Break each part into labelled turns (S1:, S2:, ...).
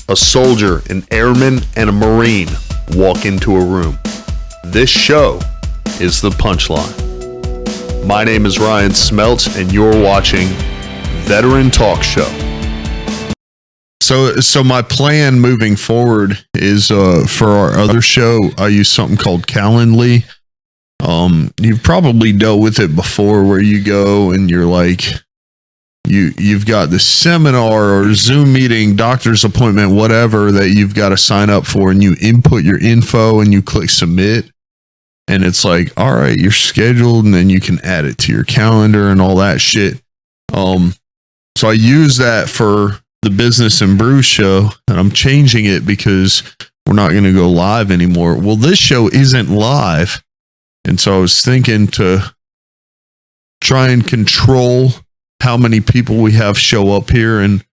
S1: a soldier, an airman, and a Marine walk into a room. This show is The Punchline. My name is Ryan Smeltz, and you're watching Veteran Talk Show. So my plan moving forward is for our other show, I use something called Calendly. You've probably dealt with it before, where you go and you're like, you've got this seminar or Zoom meeting, doctor's appointment, whatever that you've got to sign up for, and you input your info and you click submit, and it's like, all right, you're scheduled, and then you can add it to your calendar and all that shit. So I use that for the Business and Brew show, and I'm changing it because we're not going to go live anymore. Well, this show isn't live, and so I was thinking to try and control how many people we have show up here and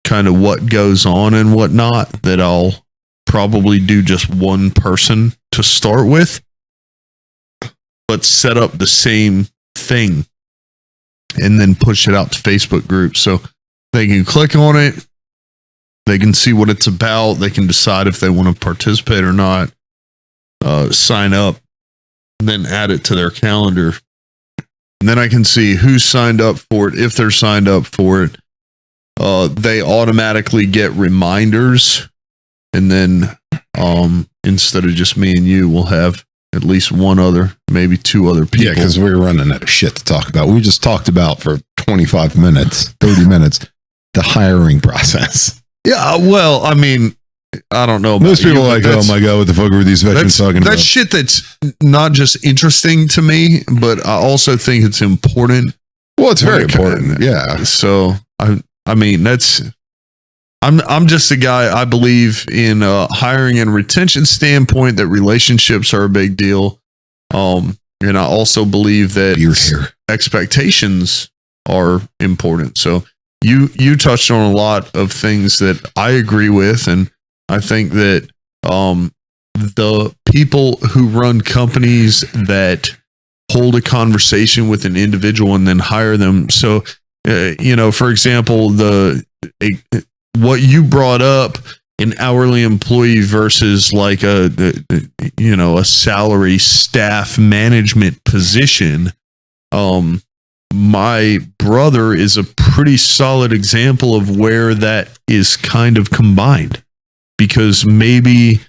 S1: kind of what goes on and whatnot, that I'll probably do just one person to start with, but set up the same thing and then push it out to Facebook groups. So they can click on it. They can see what it's about. They can decide if they want to participate or not, sign up, and then add it to their calendar. And then I can see who's signed up for it. If they're signed up for it, they automatically get reminders. And then instead of just me and you, we'll have at least one other, maybe two other people.
S2: Yeah, because we're running out of shit to talk about. We just talked about for 25 minutes, 30 minutes, the hiring process.
S1: Yeah, well, I mean, I don't know.
S2: Most people are like, oh my God, what the fuck were these veterans talking about?
S1: That's shit that's not just interesting to me, but I also think it's important.
S2: Well, it's very important. Yeah.
S1: So I mean, I'm just a guy. I believe in hiring and retention standpoint, that relationships are a big deal. And I also believe that expectations are important. So you touched on a lot of things that I agree with, and I think that the people who run companies that hold a conversation with an individual and then hire them. So, for example, what you brought up, an hourly employee versus like a salary staff management position. My brother is a pretty solid example of where that is kind of combined, because maybe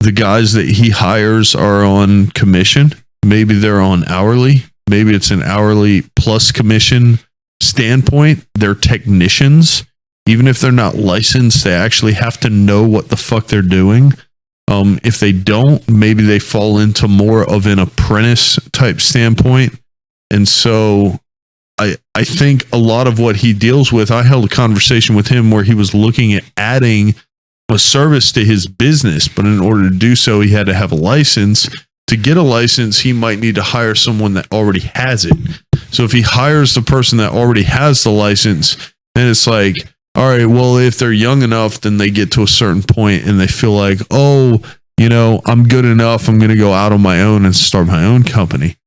S1: the guys that he hires are on commission. Maybe they're on hourly. Maybe it's an hourly plus commission standpoint. They're technicians. Even if they're not licensed, they actually have to know what the fuck they're doing. If they don't, maybe they fall into more of an apprentice type standpoint. And so I think a lot of what he deals with, I held a conversation with him where he was looking at adding a service to his business, but in order to do so, he had to have a license. To get a license, he might need to hire someone that already has it. So if he hires the person that already has the license, then it's like, all right, well, if they're young enough, then they get to a certain point and they feel like, oh, I'm good enough. I'm going to go out on my own and start my own company.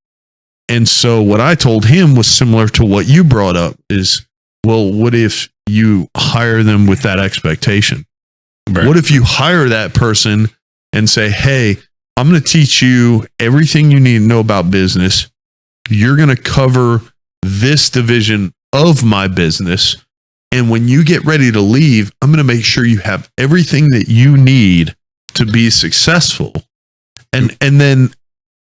S1: And so what I told him was similar to what you brought up is, well, what if you hire them with that expectation? Right. What if you hire that person and say, hey, I'm going to teach you everything you need to know about business. You're going to cover this division of my business. And when you get ready to leave, I'm going to make sure you have everything that you need to be successful. And then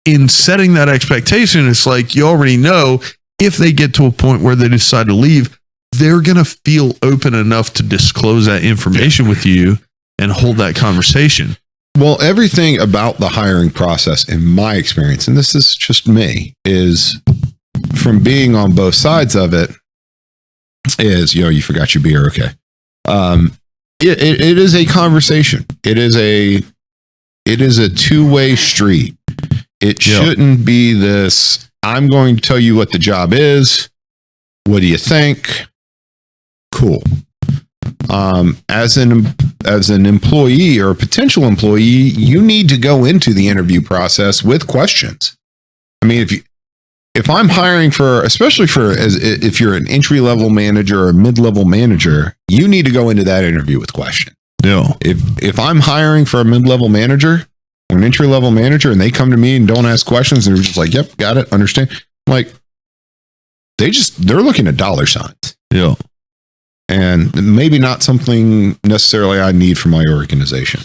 S1: in setting that expectation, it's like, you already know if they get to a point where they decide to leave, they're going to feel open enough to disclose that information with you and hold that conversation.
S2: Well, everything about the hiring process, in my experience, and this is just me, is from being on both sides of it, is, you forgot your beer. Okay. It is a conversation. It is a two-way street. It shouldn't be this, I'm going to tell you what the job is. What do you think? Cool. As an employee or a potential employee, you need to go into the interview process with questions. I mean, if I'm hiring especially if you're an entry level manager or a mid level manager, you need to go into that interview with questions.
S1: Yeah.
S2: If I'm hiring for a mid-level manager or an entry-level manager and they come to me and don't ask questions and they're just like, yep, got it, understand. I'm like, they're looking at dollar signs.
S1: Yeah.
S2: And maybe not something necessarily I need for my organization.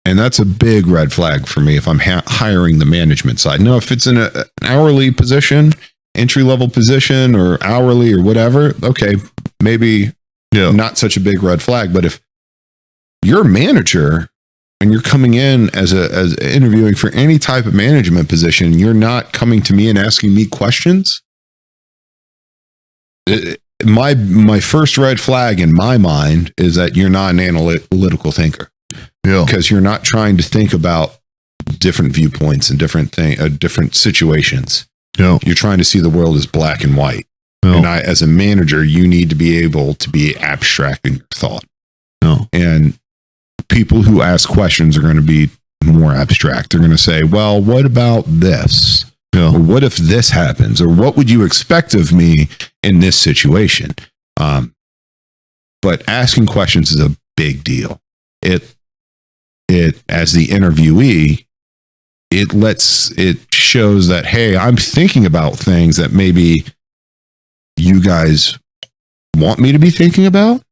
S2: And that's a big red flag for me if I'm hiring the management side. Now, if it's in an hourly position, entry-level position or hourly or whatever, okay, maybe not such a big red flag. But if you're a manager and you're coming in as interviewing for any type of management position, you're not coming to me and asking me questions. My first red flag in my mind is that you're not an analytical thinker.
S1: Yeah.
S2: Because you're not trying to think about different viewpoints and different situations.
S1: Yeah.
S2: You're trying to see the world as black and white.
S1: Yeah.
S2: And as a manager, you need to be able to be abstract in your thought.
S1: Yeah.
S2: And people who ask questions are going to be more abstract. They're going to say, well, what about this?
S1: Yeah.
S2: Or what if this happens? Or what would you expect of me in this situation? But asking questions is a big deal. It as the interviewee, it shows that, hey, I'm thinking about things that maybe you guys want me to be thinking about.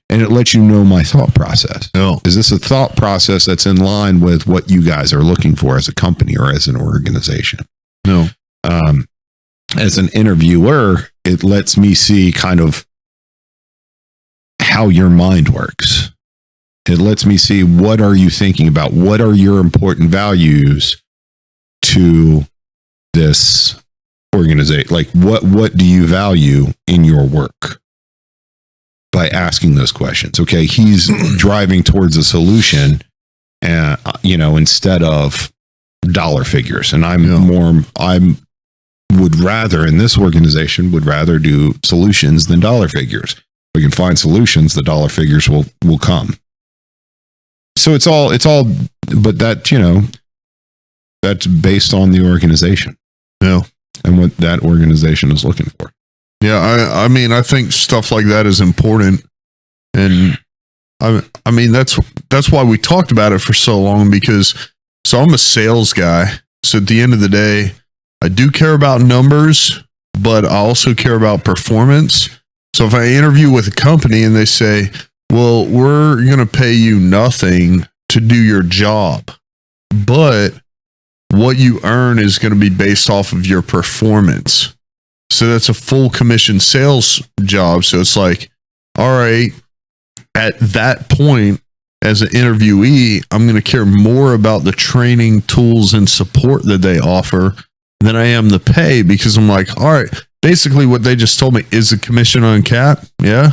S2: And it lets you know my thought process.
S1: No.
S2: Is this a thought process that's in line with what you guys are looking for as a company or as an organization?
S1: No.
S2: As an interviewer, it lets me see kind of how your mind works. It lets me see, what are you thinking about? What are your important values to this organization? Like, what do you value in your work? By asking those questions. Okay, he's driving towards a solution, and instead of dollar figures. And I would rather, in this organization, would rather do solutions than dollar figures. If we can find solutions, the dollar figures will come. So it's all, but that, that's based on the organization.
S1: Yeah.
S2: And what that organization is looking for.
S1: Yeah. I mean, I think stuff like that is important. And I mean, that's why we talked about it for so long, because I'm a sales guy. So at the end of the day, I do care about numbers, but I also care about performance. So if I interview with a company and they say, well, we're going to pay you nothing to do your job, but what you earn is going to be based off of your performance. So that's a full commission sales job. So it's like, all right, at that point, as an interviewee, I'm going to care more about the training, tools, and support that they offer than I am the pay, because I'm like, all right, basically what they just told me is the commission uncapped. Yeah.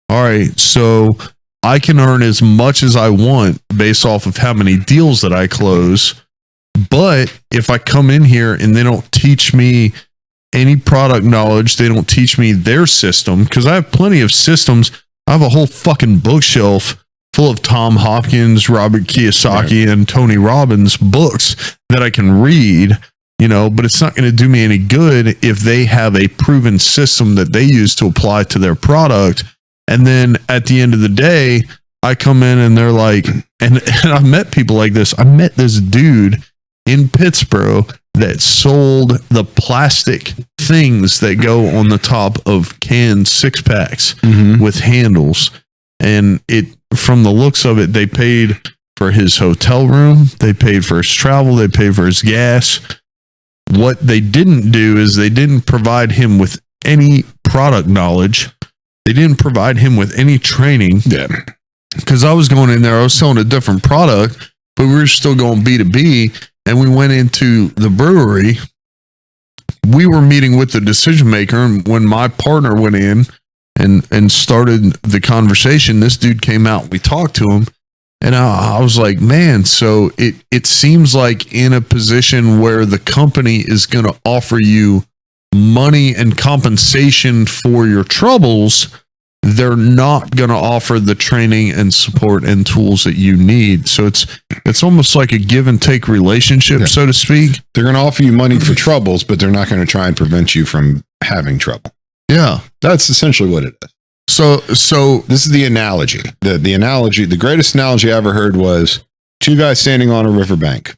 S1: All right. So I can earn as much as I want based off of how many deals that I close. But if I come in here and they don't teach me any product knowledge, they don't teach me their system, because I have plenty of systems. I have a whole fucking bookshelf full of Tom Hopkins, Robert Kiyosaki, and Tony Robbins books that I can read, but it's not going to do me any good if they have a proven system that they use to apply to their product. And then at the end of the day, I come in and they're like, and I've met people like this. I met this dude in Pittsburgh that sold the plastic things that go on the top of canned 6-packs with handles. And from the looks of it, they paid for his hotel room, they paid for his travel, they paid for his gas. What they didn't do is they didn't provide him with any product knowledge. They didn't provide him with any training.
S2: Yeah.
S1: Because I was going in there, I was selling a different product, but we were still going B2B. And we went into the brewery. We were meeting with the decision maker. And when my partner went in and started the conversation, this dude came out. We talked to him. And I was like, man, so it seems like in a position where the company is going to offer you money and compensation for your troubles, they're not going to offer the training and support and tools that you need. So it's almost like a give and take relationship, so to speak.
S2: They're going to offer you money for troubles, but they're not going to try and prevent you from having trouble.
S1: Yeah.
S2: That's essentially what it is.
S1: So
S2: this is the analogy. The analogy, the greatest analogy I ever heard was two guys standing on a riverbank.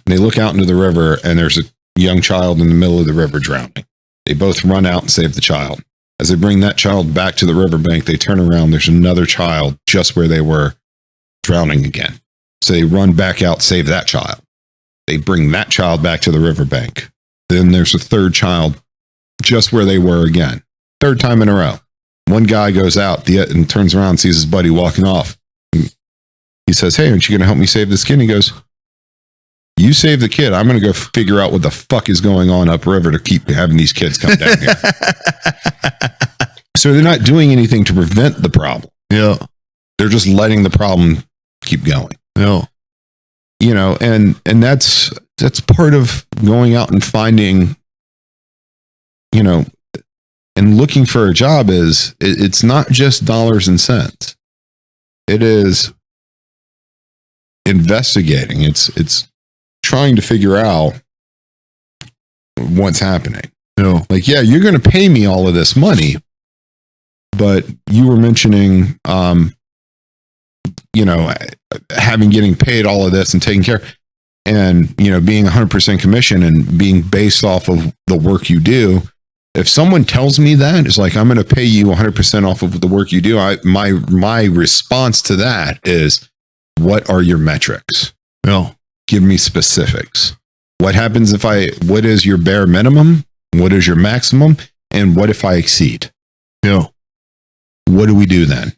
S2: They look out into the river and there's a young child in the middle of the river drowning. They both run out and save the child. As they bring that child back to the riverbank, they turn around. There's another child just where they were drowning again. So they run back out, save that child. They bring that child back to the riverbank. Then there's a third child just where they were again. Third time in a row. One guy goes out and turns around and sees his buddy walking off. He says, "Hey, aren't you going to help me save this kid?" And he goes, "You save the kid. I'm going to go figure out what the fuck is going on upriver to keep having these kids come down here." So they're not doing anything to prevent the problem.
S1: Yeah.
S2: They're just letting the problem keep going.
S1: Yeah.
S2: You know, and that's part of going out and finding, you know, and looking for a job it's not just dollars and cents. It is investigating. It's trying to figure out what's happening.
S1: Yeah.
S2: Like, yeah, you're going to pay me all of this money, but you were mentioning, you know, getting paid all of this and taking care, and, you know, being 100% commission and being based off of the work you do. If someone tells me that, it's like, I'm going to pay you 100% off of the work you do. My response to that is, what are your metrics?
S1: Yeah.
S2: Give me specifics. What happens what is your bare minimum? What is your maximum? And what if I exceed?
S1: Yeah.
S2: What do we do then?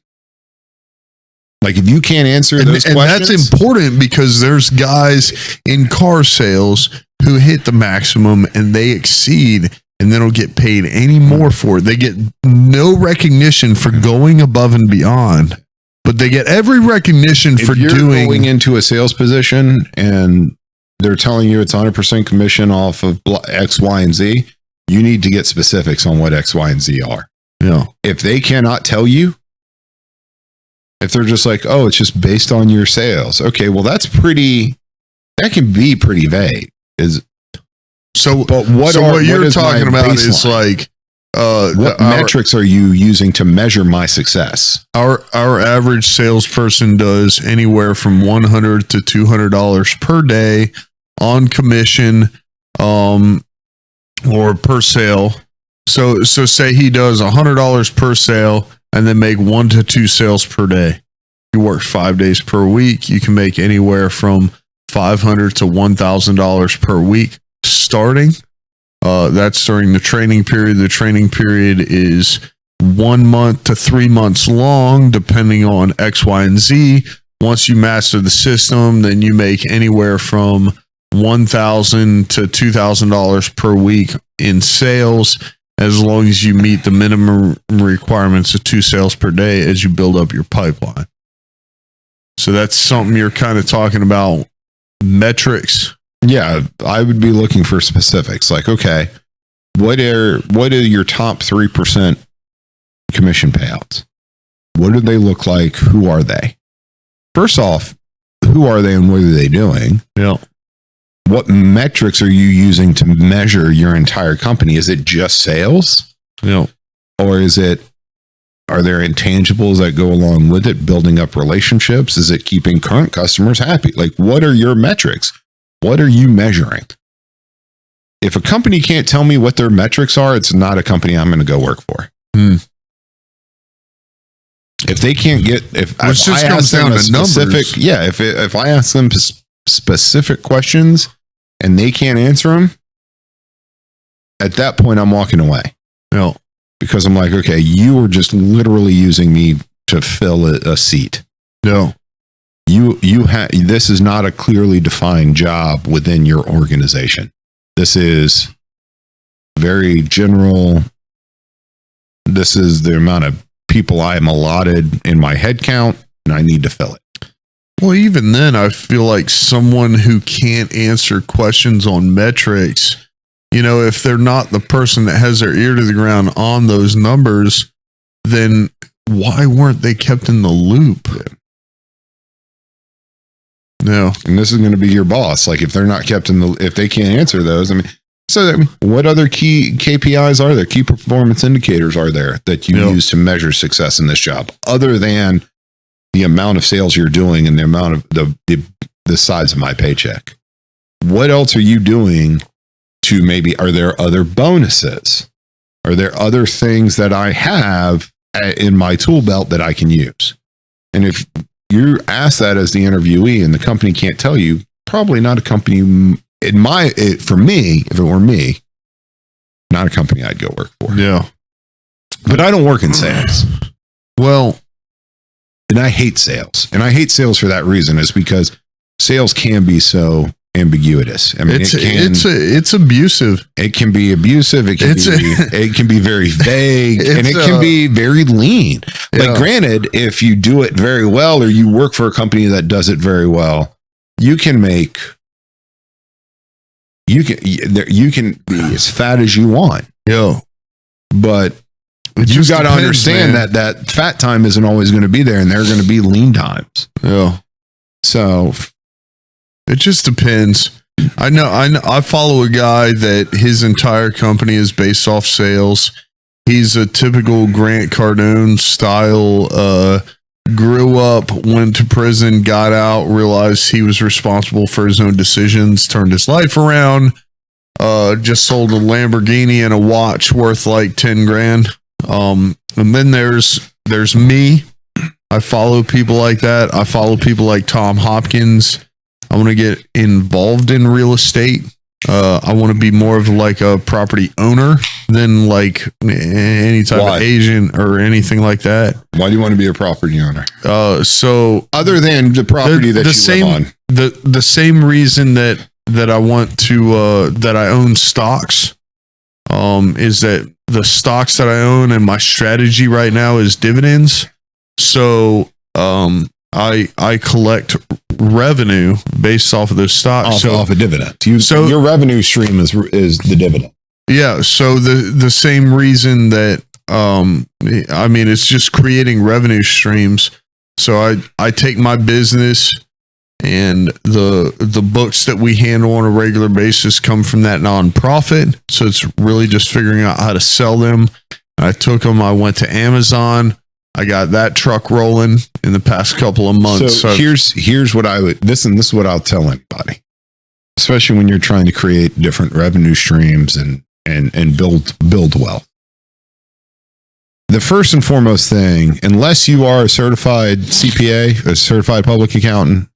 S2: Like, if you can't answer those questions.
S1: And that's important, because there's guys in car sales who hit the maximum and they exceed, and they don't get paid any more for it. They get no recognition for going above and beyond, but they get every recognition for
S2: going into a sales position and they're telling you it's 100% commission off of X, Y, and Z. You need to get specifics on what X, Y, and Z are.
S1: Yeah.
S2: If they cannot tell you, if they're just like, "Oh, it's just based on your sales." Okay, well, that can be pretty vague. But what
S1: you're talking about
S2: baseline?
S1: is like,
S2: what metrics are you using to measure my success?
S1: Our average salesperson does anywhere from $100 to $200 per day on commission, or per sale. So say he does $100 per sale and then make 1 to 2 sales per day. He works 5 days per week. You can make anywhere from $500 to $1,000 per week starting. That's during the training period. The training period is 1 month to 3 months long, depending on X, Y, and Z. Once you master the system, then you make anywhere from $1,000 to $2,000 per week in sales, as long as you meet the minimum requirements of 2 sales per day as you build up your pipeline. So that's something you're kind of talking about, metrics.
S2: Yeah, I would be looking for specifics. Like, okay, what are your top 3% commission payouts? What do they look like? Who are they? First off, who are they and what are they doing?
S1: Yeah.
S2: What metrics are you using to measure your entire company? Is it just sales?
S1: Yeah.
S2: Or are there intangibles that go along with it? Building up relationships? Is it keeping current customers happy? Like, what are your metrics? What are you measuring? If a company can't tell me what their metrics are, it's not a company I'm going to go work for. If they can't if I ask them a specific, yeah, if I ask them specific questions and they can't answer them, at that point I'm walking away.
S1: No,
S2: because I'm like, okay, you are just literally using me to fill a seat.
S1: No,
S2: this is not a clearly defined job within your organization. This is very general. This is the amount of people I am allotted in my head count, and I need to fill it.
S1: Well, even then, I feel like someone who can't answer questions on metrics, if they're not the person that has their ear to the ground on those numbers, then why weren't they kept in the loop? No.
S2: And this is going to be your boss. Like, if they're not kept if they can't answer those, I mean, So what other key KPIs are there? Key performance indicators are there that you use to measure success in this job, other than the amount of sales you're doing and the amount of the size of my paycheck? What else are you doing to maybe, are there other bonuses? Are there other things that I have in my tool belt that I can use? And if you ask that as the interviewee and the company can't tell you, probably not a company, for me, if it were me, not a company I'd go work for.
S1: Yeah.
S2: But I don't work in sales.
S1: Well,
S2: and I hate sales. And I hate sales for that reason, is because sales can be so ambiguous. I mean,
S1: it's abusive.
S2: It can be abusive. It can be very vague, and it can be very lean. Like, granted, if you do it very well, or you work for a company that does it very well, you can be as fat as you want.
S1: Yeah.
S2: But you got to understand that fat time isn't always going to be there, and there are going to be lean times.
S1: Yeah.
S2: So
S1: it just depends. I know. I follow a guy that his entire company is based off sales. He's a typical Grant Cardone style. Grew up, went to prison, got out, realized he was responsible for his own decisions, turned his life around. Just sold a Lamborghini and a watch worth like 10 grand. And then there's me. I follow people like that. I follow people like Tom Hopkins. I want to get involved in real estate. I want to be more of like a property owner than like any type of agent or anything like that.
S2: Why do you want to be a property owner?
S1: So
S2: other than the property that you live on,
S1: the same reason that I want to that I own stocks, is that the stocks that I own and my strategy right now is dividends. So I collect revenue based off of those stocks.
S2: Off a dividend. So your revenue stream is the dividend.
S1: Yeah. So the same reason that I mean, it's just creating revenue streams. So I take my business, and the books that we handle on a regular basis come from that nonprofit. So it's really just figuring out how to sell them. I took them. I went to Amazon. I got that truck rolling in the past couple of months.
S2: So here's what I would, this is what I'll tell anybody, especially when you're trying to create different revenue streams and build wealth. The first and foremost thing, unless you are a certified CPA, a certified public accountant,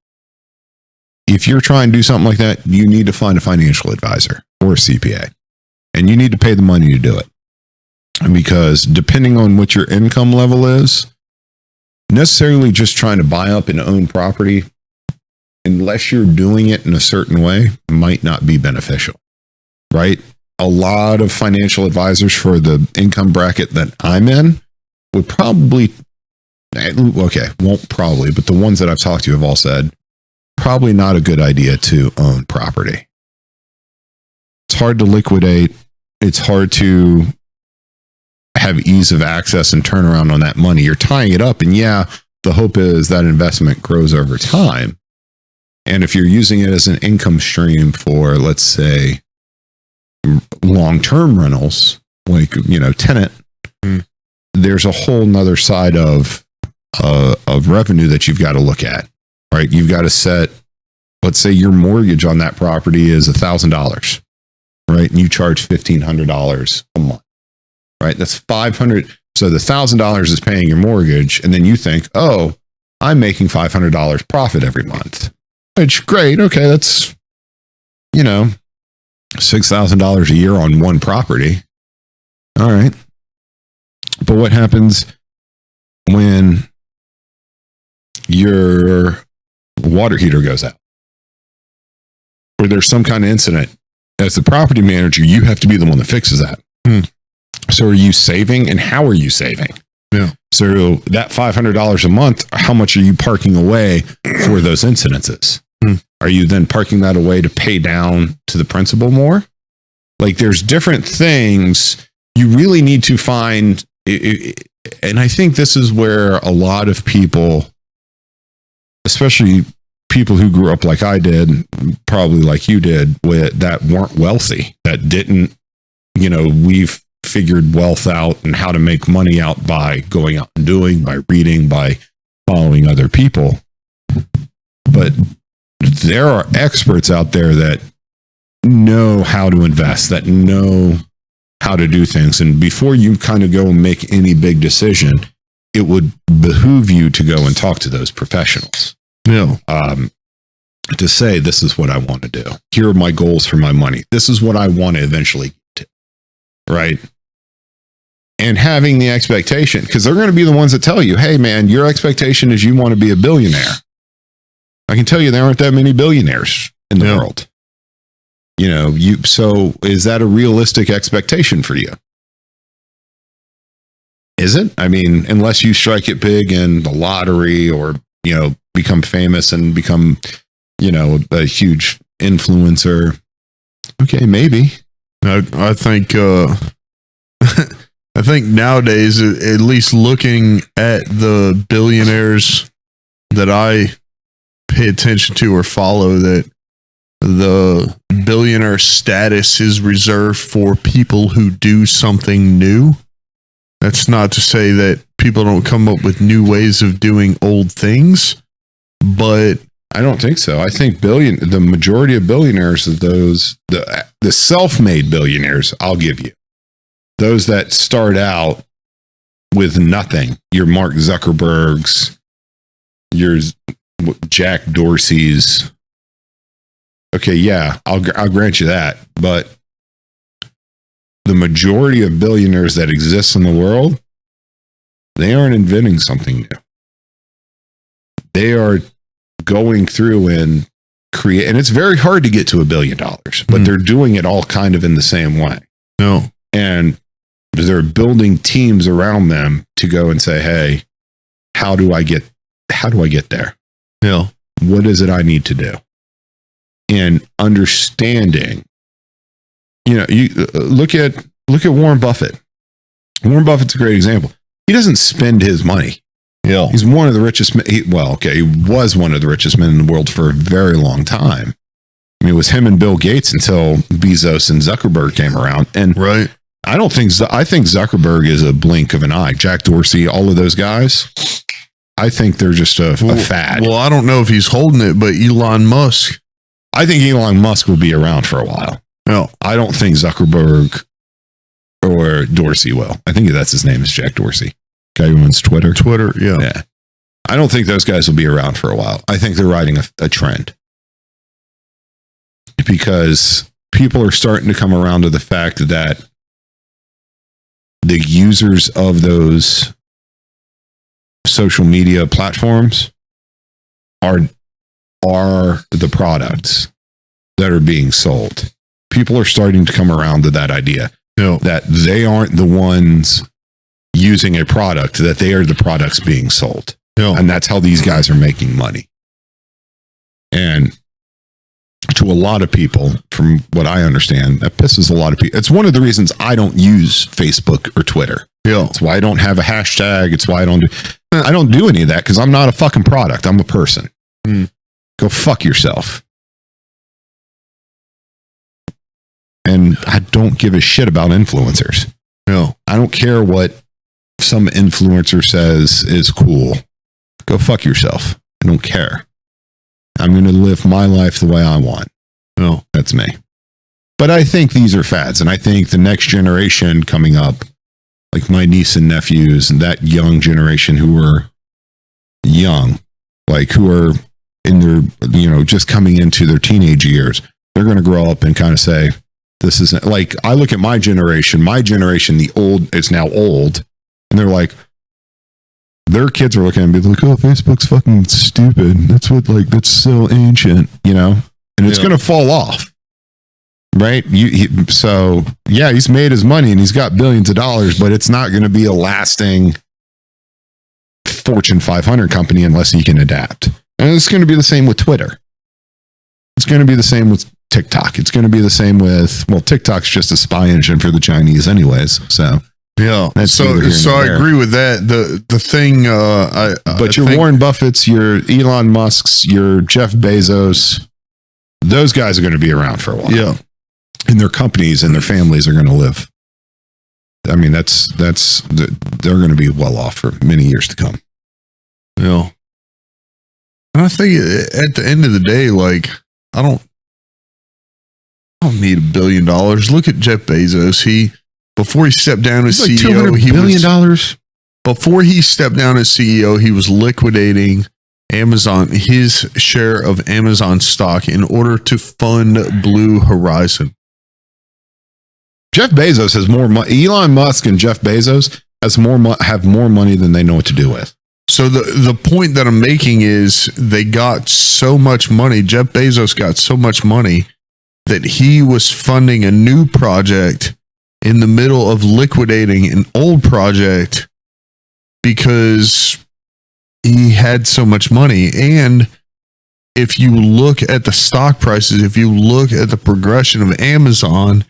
S2: if you're trying to do something like that, you need to find a financial advisor or a CPA, and you need to pay the money to do it. Because depending on what your income level is, necessarily just trying to buy up and own property, unless you're doing it in a certain way, might not be beneficial, right? A lot of financial advisors for the income bracket that I'm in would probably, won't probably, but the ones that I've talked to have all said, probably not a good idea to own property. It's hard to liquidate. It's hard to have ease of access and turnaround on that money. You're tying it up, and the hope is that investment grows over time. And if you're using it as an income stream for, let's say, long-term rentals, like, tenant, there's a whole nother side of revenue that you've got to look at, right? You've got to set, let's say your mortgage on that property is $1,000, right? And you charge $1,500 a month. Right, that's $500. So the $1,000 is paying your mortgage, and then you think, "Oh, I'm making $500 profit every month." Which, great, okay, that's $6,000 a year on one property. All right, but what happens when your water heater goes out, or there's some kind of incident? As the property manager, you have to be the one that fixes that. So are you saving, and how are you saving? Yeah. So that $500 a month, how much are you parking away for those incidences? Are you then parking that away to pay down to the principal more? Like, there's different things you really need to find. And I think this is where a lot of people, especially people who grew up like I did, probably like you did, that weren't wealthy, that didn't, we've figured wealth out and how to make money out by going out and doing, by reading, by following other people. But there are experts out there that know how to invest, that know how to do things. And before you kind of go and make any big decision, it would behoove you to go and talk to those professionals.
S1: Yeah.
S2: To say, this is what I want to do. Here are my goals for my money. This is what I want to eventually get to. Right. And having the expectation, because they're going to be the ones that tell you, hey, man, your expectation is you want to be a billionaire. I can tell you there aren't that many billionaires in the world. So is that a realistic expectation for you? Is it? I mean, unless you strike it big in the lottery or, become famous and become, a huge influencer. Okay, maybe.
S1: I think, I think nowadays, at least looking at the billionaires that I pay attention to or follow, that the billionaire status is reserved for people who do something new. That's not to say that people don't come up with new ways of doing old things, but
S2: I don't think so. I think the majority of billionaires are those, the self-made billionaires, I'll give you. Those that start out with nothing. Your Mark Zuckerbergs, your Jack Dorsey's. Okay, yeah, I'll grant you that. But the majority of billionaires that exist in the world, they aren't inventing something new. They are going through and create, and it's very hard to get to $1 billion, but they're doing it all kind of in the same way.
S1: No.
S2: And they're building teams around them to go and say, hey, how do I get there?
S1: Yeah.
S2: What is it I need to do? And understanding, you look at Warren Buffett. Warren Buffett's a great example. He doesn't spend his money.
S1: Yeah.
S2: He's one of the richest men. He was one of the richest men in the world for a very long time. I mean, it was him and Bill Gates until Bezos and Zuckerberg came around. And
S1: right.
S2: I think Zuckerberg is a blink of an eye. Jack Dorsey, all of those guys, I think they're just a fad.
S1: Well, I don't know if he's holding it, but Elon Musk.
S2: I think Elon Musk will be around for a while.
S1: No,
S2: I don't think Zuckerberg or Dorsey will. I think that's his name is Jack Dorsey. Guy who owns Twitter.
S1: Yeah.
S2: I don't think those guys will be around for a while. I think they're riding a trend. Because people are starting to come around to the fact that the users of those social media platforms are the products that are being sold. People are starting to come around to that idea that they aren't the ones using a product, that they are the products being sold. And that's how these guys are making money. And to a lot of people, from what I understand, that pisses a lot of people. It's one of the reasons I don't use Facebook or Twitter.
S1: Yeah.
S2: It's why I don't have a hashtag. It's why I don't do any of that, because I'm not a fucking product. I'm a person. Go fuck yourself. And I don't give a shit about influencers.
S1: No.
S2: I don't care what some influencer says is cool. Go fuck yourself. I don't care. I'm going to live my life the way I want.
S1: No.
S2: That's me. But I think these are fads. And I think the next generation coming up, like my niece and nephews and that young generation who are young, like who are in their, just coming into their teenage years, they're going to grow up and kind of say, this isn't, like, I look at my generation, the old, it's now old, and they're like, their kids are looking at me like, oh, Facebook's fucking stupid. That's so ancient, and it's going to fall off. Right. So yeah, he's made his money and he's got billions of dollars, but it's not going to be a lasting Fortune 500 company unless he can adapt. And it's going to be the same with Twitter. It's going to be the same with TikTok. It's going to be the same with, TikTok's just a spy engine for the Chinese anyways. So
S1: Yeah.
S2: That's
S1: So
S2: neither here nor
S1: I
S2: there.
S1: agree with that. The thing,
S2: But your Warren Buffetts, your Elon Musks, your Jeff Bezos, those guys are going to be around for a while.
S1: yeah,
S2: And their companies and their families are going to live. I mean, they're going to be well off for many years to come.
S1: yeah. And I think at the end of the day, like, I don't need $1 billion. Look at Jeff Bezos. Before he stepped down as
S2: Like
S1: CEO,
S2: $200 billion.
S1: Before he stepped down as CEO, he was liquidating Amazon, his share of Amazon stock, in order to fund Blue Horizon.
S2: Jeff Bezos has more money. Elon Musk and Jeff Bezos have more money than they know what to do with.
S1: So the point that I'm making is they got so much money. Jeff Bezos got so much money that he was funding a new project in the middle of liquidating an old project because he had so much money. And if you look at the stock prices, if you look at the progression of Amazon,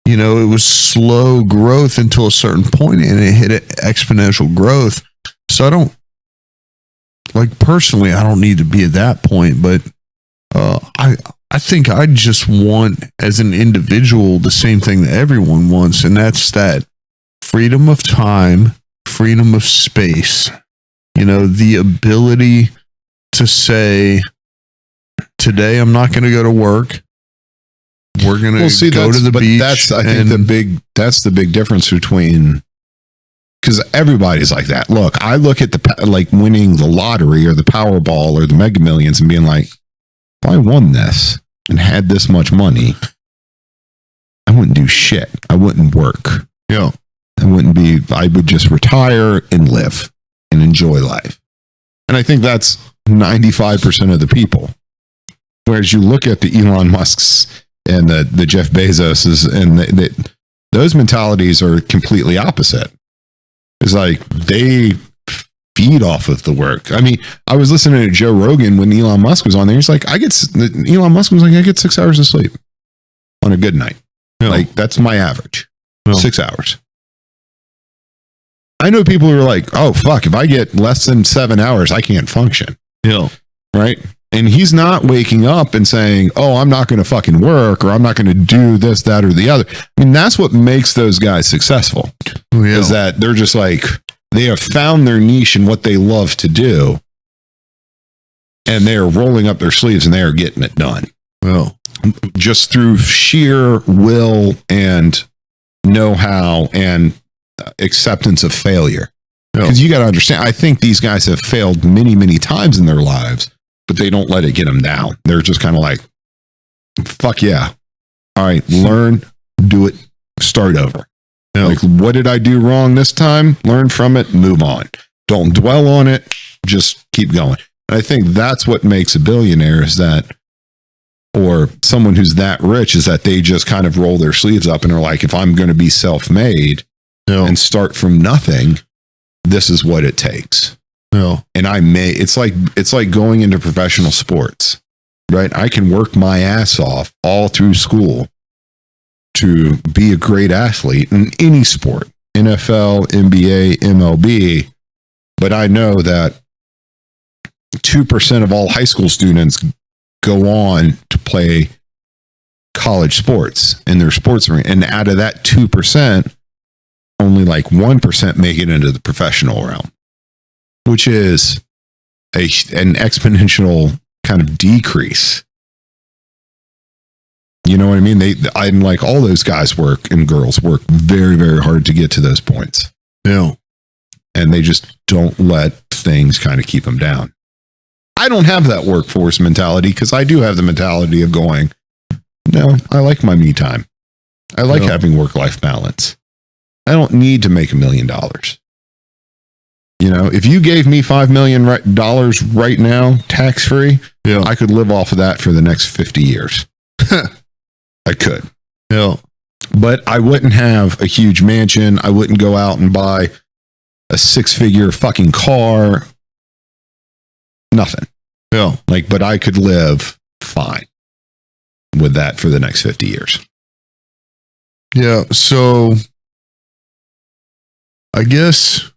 S1: you know, it was slow growth until a certain point and it hit exponential growth. So I don't, like, personally, I don't need to be at that point, but I think I just want, as an individual, the same thing that everyone wants, and that's that freedom of time, freedom of space, you know, the ability to say, today I'm not going to go to work. We're going to go to the beach.
S2: That's, I think that's the big difference between, because everybody's like that. Look, I look at like winning the lottery or the Powerball or the Mega Millions and being like, if I won this and had this much money, I wouldn't do shit. I wouldn't work.
S1: Yeah.
S2: I would just retire and live and enjoy life. And I think that's 95% of the people. Whereas you look at the Elon Musks and the Jeff Bezoses, and those mentalities are completely opposite. It's like they feed off of the work. I mean, I was listening to Joe Rogan when Elon Musk was on there. He's like, Elon Musk was like, I get 6 hours of sleep on a good night. Yeah. Like, that's my average. Yeah. 6 hours. I know people who are like, oh, fuck, if I get less than 7 hours, I can't function.
S1: Yeah. Right.
S2: And he's not waking up and saying, oh, I'm not going to fucking work, or I'm not going to do this, that, or the other. I mean, that's what makes those guys successful. Yeah. Is that they're just like, they have found their niche in what they love to do, and they are rolling up their sleeves and they are getting it done.
S1: Well,
S2: just through sheer will and know-how and acceptance of failure. Because you got to understand, I think these guys have failed many, many times in their lives, but they don't let it get them down. They're just kind of like, fuck yeah. All right, learn, do it, start over. Yeah. Like, what did I do wrong this time? Learn from it, move on. Don't dwell on it, just keep going. And I think that's what makes a billionaire, is that, or someone who's that rich, is that they just kind of roll their sleeves up and are like, if I'm going to be self-made and start from nothing, this is what it takes. And it's like going into professional sports, right? I can work my ass off all through school to be a great athlete in any sport, NFL, NBA, MLB. But I know that 2% of all high school students go on to play college sports in their sports arena. And out of that 2%, only like 1% make it into the professional realm, which is an exponential kind of decrease. You know what I mean? I'm like, all those guys work and girls work very, very hard to get to those points.
S1: Yeah.
S2: And they just don't let things kind of keep them down. I don't have that workforce mentality, because I do have the mentality of going, no, I like my me time. I like having work-life balance. I don't need to make $1 million. You know, if you gave me $5 million right now, tax-free, I could live off of that for the next 50 years. I could.
S1: Yeah.
S2: But I wouldn't have a huge mansion. I wouldn't go out and buy a 6-figure fucking car. Nothing.
S1: Yeah.
S2: Like, but I could live fine with that for the next 50 years.
S1: Yeah. So I guess,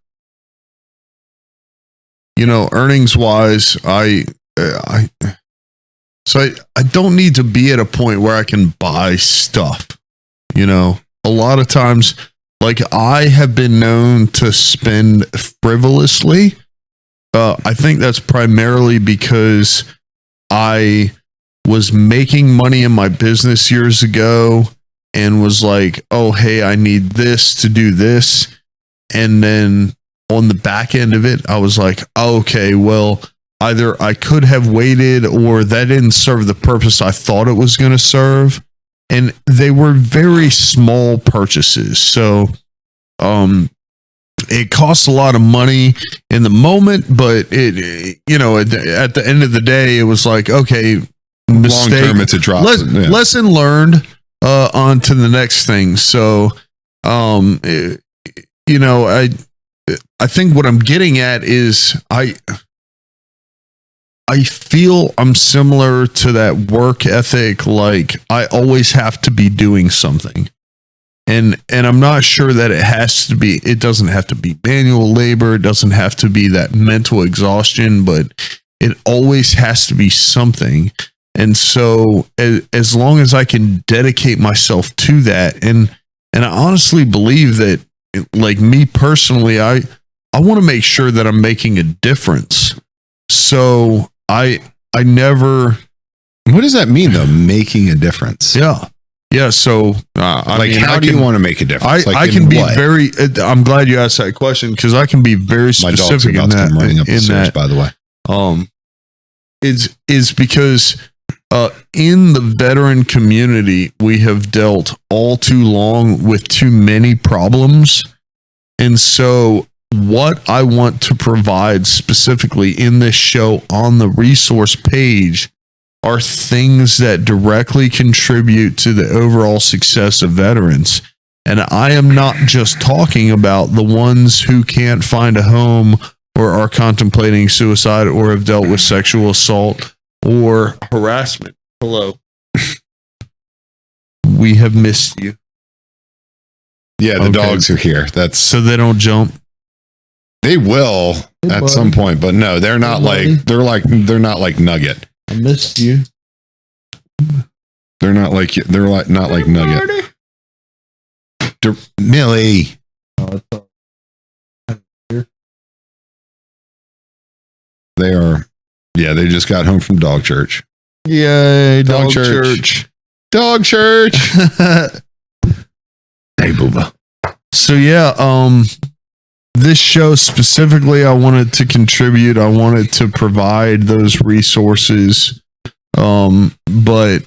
S1: earnings wise, I don't need to be at a point where I can buy stuff. A lot of times, like, I have been known to spend frivolously. I think that's primarily because I was making money in my business years ago and was like, oh, hey, I need this to do this. And then on the back end of it, I was like, oh, okay, well, either I could have waited or that didn't serve the purpose I thought it was going to serve. And they were very small purchases. So it costs a lot of money in the moment, but at the end of the day, it was like, okay, mistake.
S2: Long term, it's a drop.
S1: Lesson learned, on to the next thing. So, I think what I'm getting at is I feel I'm similar to that work ethic. Like, I always have to be doing something. And I'm not sure that it doesn't have to be manual labor. It doesn't have to be that mental exhaustion, but it always has to be something. And so as long as I can dedicate myself to that, and I honestly believe that, like, me personally, I want to make sure that I'm making a difference. So I never.
S2: What does that mean, though? Making a difference?
S1: Yeah. So,
S2: how do you want to make a difference?
S1: I can be very. I'm glad you asked that question, because I can be very specific in that.
S2: Running up the stairs, by the way.
S1: Is because in the veteran community, we have dealt all too long with too many problems, and so what I want to provide specifically in this show on the resource page are things that directly contribute to the overall success of veterans. And I am not just talking about the ones who can't find a home or are contemplating suicide or have dealt with sexual assault or harassment. Hello. We have missed you.
S2: Yeah, the dogs are here. That's
S1: so they don't jump.
S2: They will at some point, but no, they're not they're not like Nugget.
S1: I missed you.
S2: They're not like Nugget. Millie. They are. Yeah, they just got home from dog church.
S1: Yay, dog church.
S2: Dog church. Hey, booba.
S1: So yeah, this show specifically, I wanted to contribute. I wanted to provide those resources. But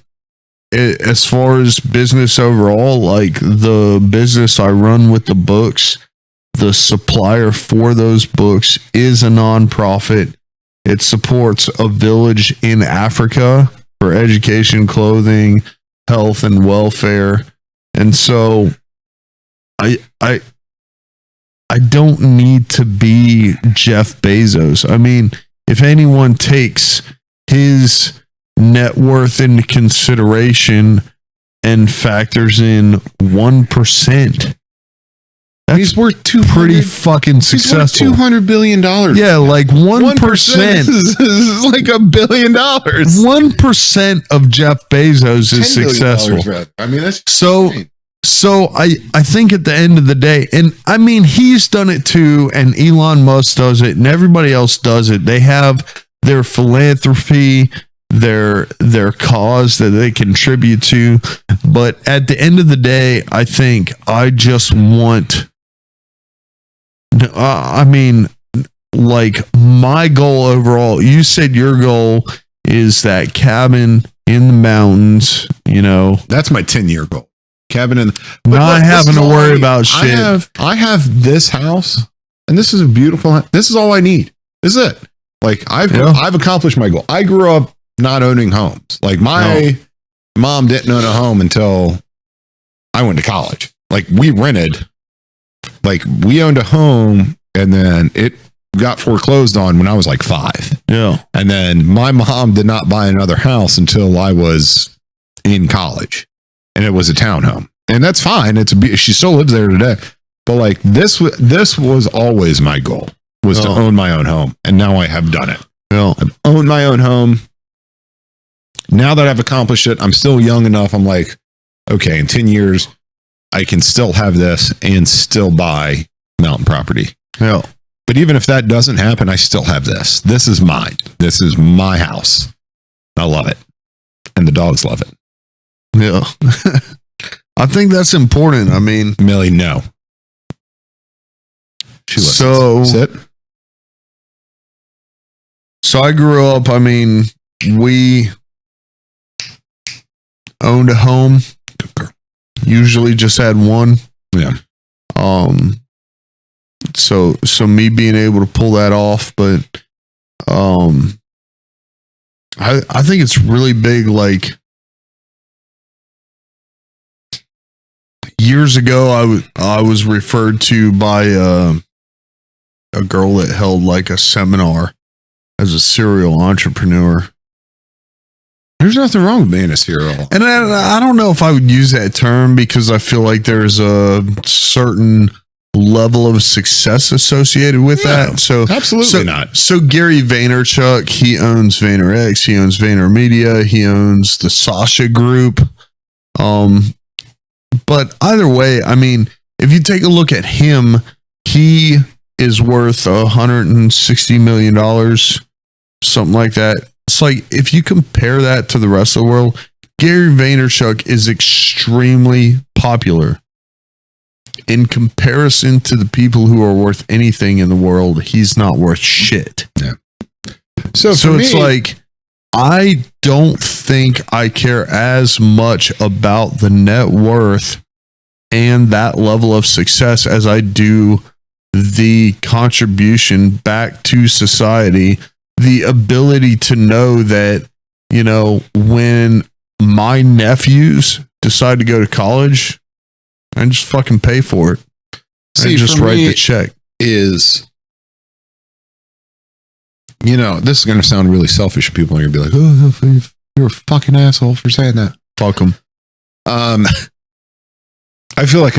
S1: as far as business overall, like the business I run with the books, the supplier for those books is a nonprofit. It supports a village in Africa for education, clothing, health, and welfare. And so I don't need to be Jeff Bezos. I mean, if anyone takes his net worth into consideration and factors in 1%,
S2: he's worth
S1: pretty fucking successful.
S2: $200 billion.
S1: Yeah, like 1%
S2: is like $1 billion.
S1: 1% of Jeff Bezos is successful.
S2: I mean, that's
S1: so I think at the end of the day, and I mean, he's done it too, and Elon Musk does it, and everybody else does it. They have their philanthropy, their cause that they contribute to. But at the end of the day, I think I just want, like, my goal overall, you said your goal is that cabin in the mountains,
S2: That's my 10-year goal. Cabin in
S1: not having to worry about shit.
S2: I have this house, and this is a beautiful. This is all I need. This is it. Like, I've accomplished my goal. I grew up not owning homes. Like, my mom didn't own a home until I went to college. Like, we rented. Like, we owned a home, and then it got foreclosed on when I was like 5.
S1: Yeah.
S2: And then my mom did not buy another house until I was in college. And it was a townhome, and that's fine. She still lives there today, But like this was always my goal, was to own my own home. And now I have done it.
S1: Yeah.
S2: I've owned my own home. Now that I've accomplished it, I'm still young enough. I'm like, okay, in 10 years, I can still have this and still buy mountain property.
S1: Yeah.
S2: But even if that doesn't happen, I still have this. This is mine. This is my house. I love it. And the dogs love it.
S1: Yeah. I think that's important. I mean,
S2: Millie, no. She
S1: so I grew up, I mean, we owned a home. Usually just had one.
S2: Yeah.
S1: So me being able to pull that off, but I think it's really big. Like years ago, I was referred to by a girl that held like a seminar as a serial entrepreneur.
S2: There's nothing wrong with being a serial.
S1: And I don't know if I would use that term because I feel like there's a certain level of success associated with that. So
S2: absolutely not.
S1: So Gary Vaynerchuk, he owns VaynerX, he owns VaynerMedia, he owns the Sasha Group. But either way, I mean, if you take a look at him, he is worth $160 million, something like that. It's like, if you compare that to the rest of the world, Gary Vaynerchuk is extremely popular. In comparison to the people who are worth anything in the world, he's not worth shit.
S2: Yeah. So
S1: it's like, I don't think I care as much about the net worth and that level of success as I do the contribution back to society, the ability to know that, you know, when my nephews decide to go to college, I just fucking pay for it.
S2: See,
S1: I just write the check.
S2: Is, you know, this is going to sound really selfish. People are going to be like, oh, you're a fucking asshole for saying that.
S1: Fuck them.
S2: I feel like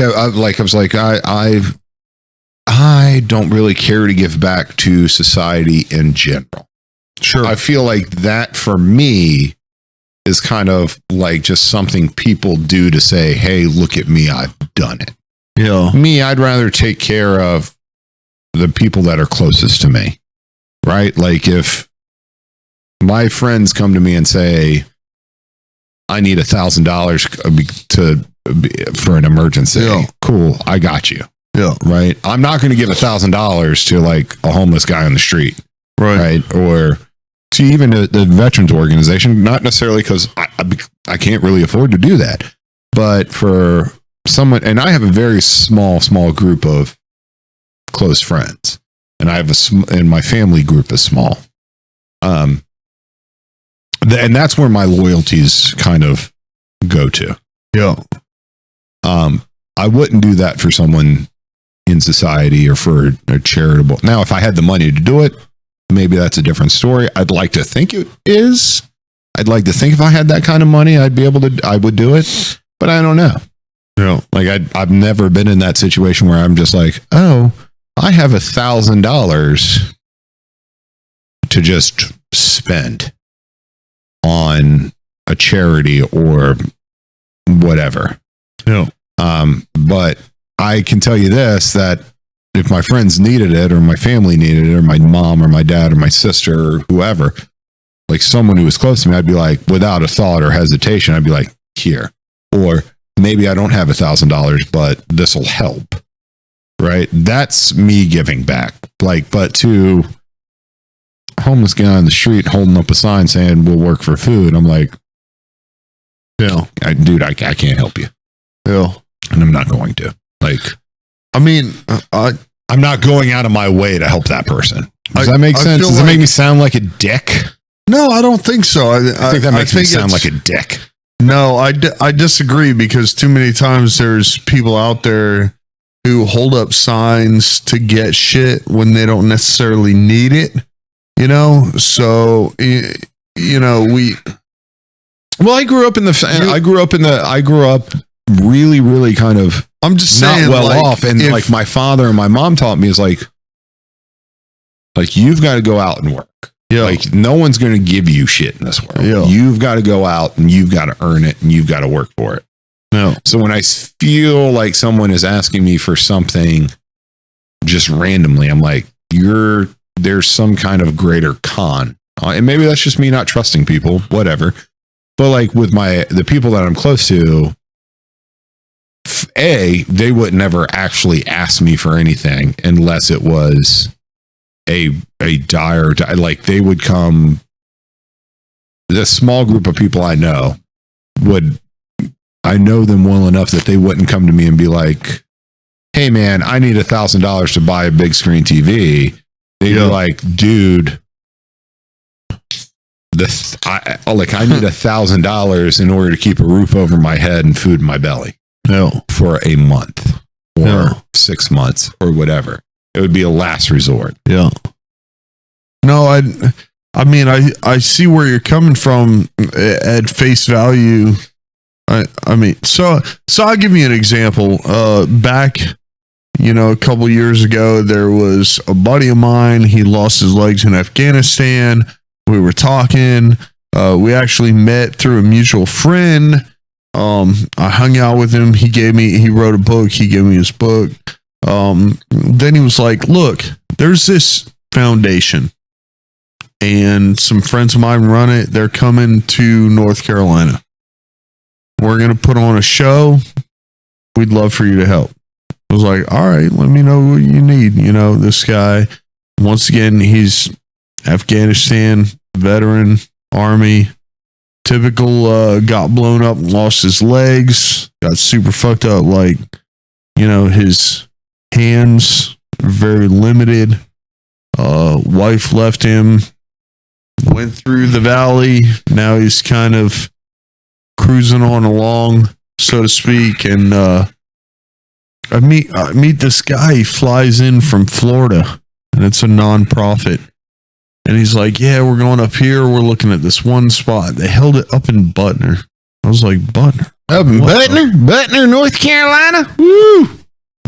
S2: I don't really care to give back to society in general.
S1: Sure.
S2: I feel like that for me is kind of like just something people do to say, hey, look at me, I've done it.
S1: Yeah.
S2: Me, I'd rather take care of the people that are closest to me, right? Like if my friends come to me and say, I need $1,000 for an emergency.
S1: Yeah.
S2: Cool. I got you.
S1: Yeah.
S2: Right. I'm not going to give $1,000 to like a homeless guy on the street. Right. Or to even the veterans organization, not necessarily because I can't really afford to do that, but for someone, and I have a very small group of close friends, and I have and my family group is small. And that's where my loyalties kind of go to.
S1: Yeah.
S2: I wouldn't do that for someone in society or for a charitable. Now, if I had the money to do it, maybe that's a different story. I'd like to think it is. I'd like to think if I had that kind of money, I would do it, but I don't know.
S1: Yeah.
S2: Like I've never been in that situation where I'm just like, oh, I have $1,000 to just spend on a charity or whatever.
S1: Yeah.
S2: But I can tell you this, that if my friends needed it or my family needed it or my mom or my dad or my sister or whoever, like someone who was close to me, I'd be like, without a thought or hesitation, I'd be like, here. Or maybe I don't have $1,000, but this will help. Right. That's me giving back. Like, but to a homeless guy on the street holding up a sign saying we'll work for food, I'm like,
S1: yeah,
S2: dude, I can't help you.
S1: Yeah.
S2: And I'm not going to. Like,
S1: I mean,
S2: I'm not going out of my way to help that person. Does that make sense? Does that make me sound like a dick?
S1: No, I don't think so. I
S2: think that makes me sound like a dick.
S1: No, I disagree, because too many times there's people out there who hold up signs to get shit when they don't necessarily need it, you know? So, you know, I grew up really, really kind of I'm just
S2: not
S1: saying,
S2: well
S1: like,
S2: off. And
S1: if-
S2: like my father and my mom taught me is like you've got to go out and work.
S1: Yeah.
S2: Like no one's going to give you shit in this world.
S1: Yeah.
S2: You've got to go out and you've got to earn it and you've got to work for it.
S1: No.
S2: So when I feel like someone is asking me for something just randomly, I'm like, there's some kind of greater con. And maybe that's just me not trusting people, whatever. But like with the people that I'm close to, they would never actually ask me for anything unless it was a dire, like they would come. The small group of people I know I know them well enough that they wouldn't come to me and be like, hey man, I need $1,000 to buy a big screen TV. They'd be like, dude, I need $1,000 in order to keep a roof over my head and food in my belly.
S1: No.
S2: For a month or 6 months or whatever. It would be a last resort.
S1: Yeah. No, I mean, I see where you're coming from at face value. I mean, so I'll give you an example. Back, a couple years ago, there was a buddy of mine. He lost his legs in Afghanistan. We were talking. We actually met through a mutual friend. I hung out with him. He wrote a book. He gave me his book. Then he was like, look, there's this foundation and some friends of mine run it. They're coming to North Carolina. We're going to put on a show. We'd love for you to help. I was like, all right, let me know what you need. This guy, once again, he's Afghanistan veteran, Army, typical, got blown up, lost his legs, got super fucked up. Like, his hands very limited. Wife left him, went through the valley. Now he's kind of cruising on along, so to speak. And I meet this guy. He flies in from Florida, and it's a nonprofit. And he's like, yeah, we're going up here. We're looking at this one spot. They held it up in Butner. I was like, Butner?
S2: Up in Butner, North Carolina? Woo!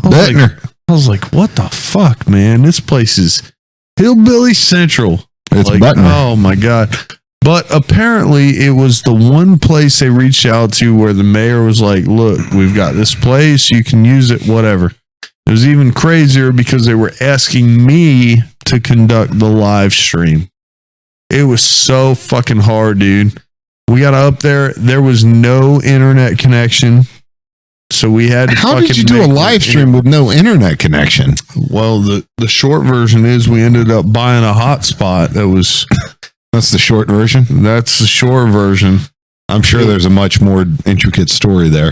S1: I was like, what the fuck, man? This place is hillbilly central.
S2: It's
S1: like,
S2: Butner.
S1: Oh my God. But apparently it was the one place they reached out to where the mayor was like, look, we've got this place. You can use it, whatever. It was even crazier because they were asking me to conduct the live stream. It was so fucking hard, dude. We got up there. There was no internet connection. So we had to
S2: How did you do a live stream with no internet connection?
S1: Well, the short version is we ended up buying a hotspot that was...
S2: That's the short version?
S1: That's the short version.
S2: I'm sure there's a much more intricate story there.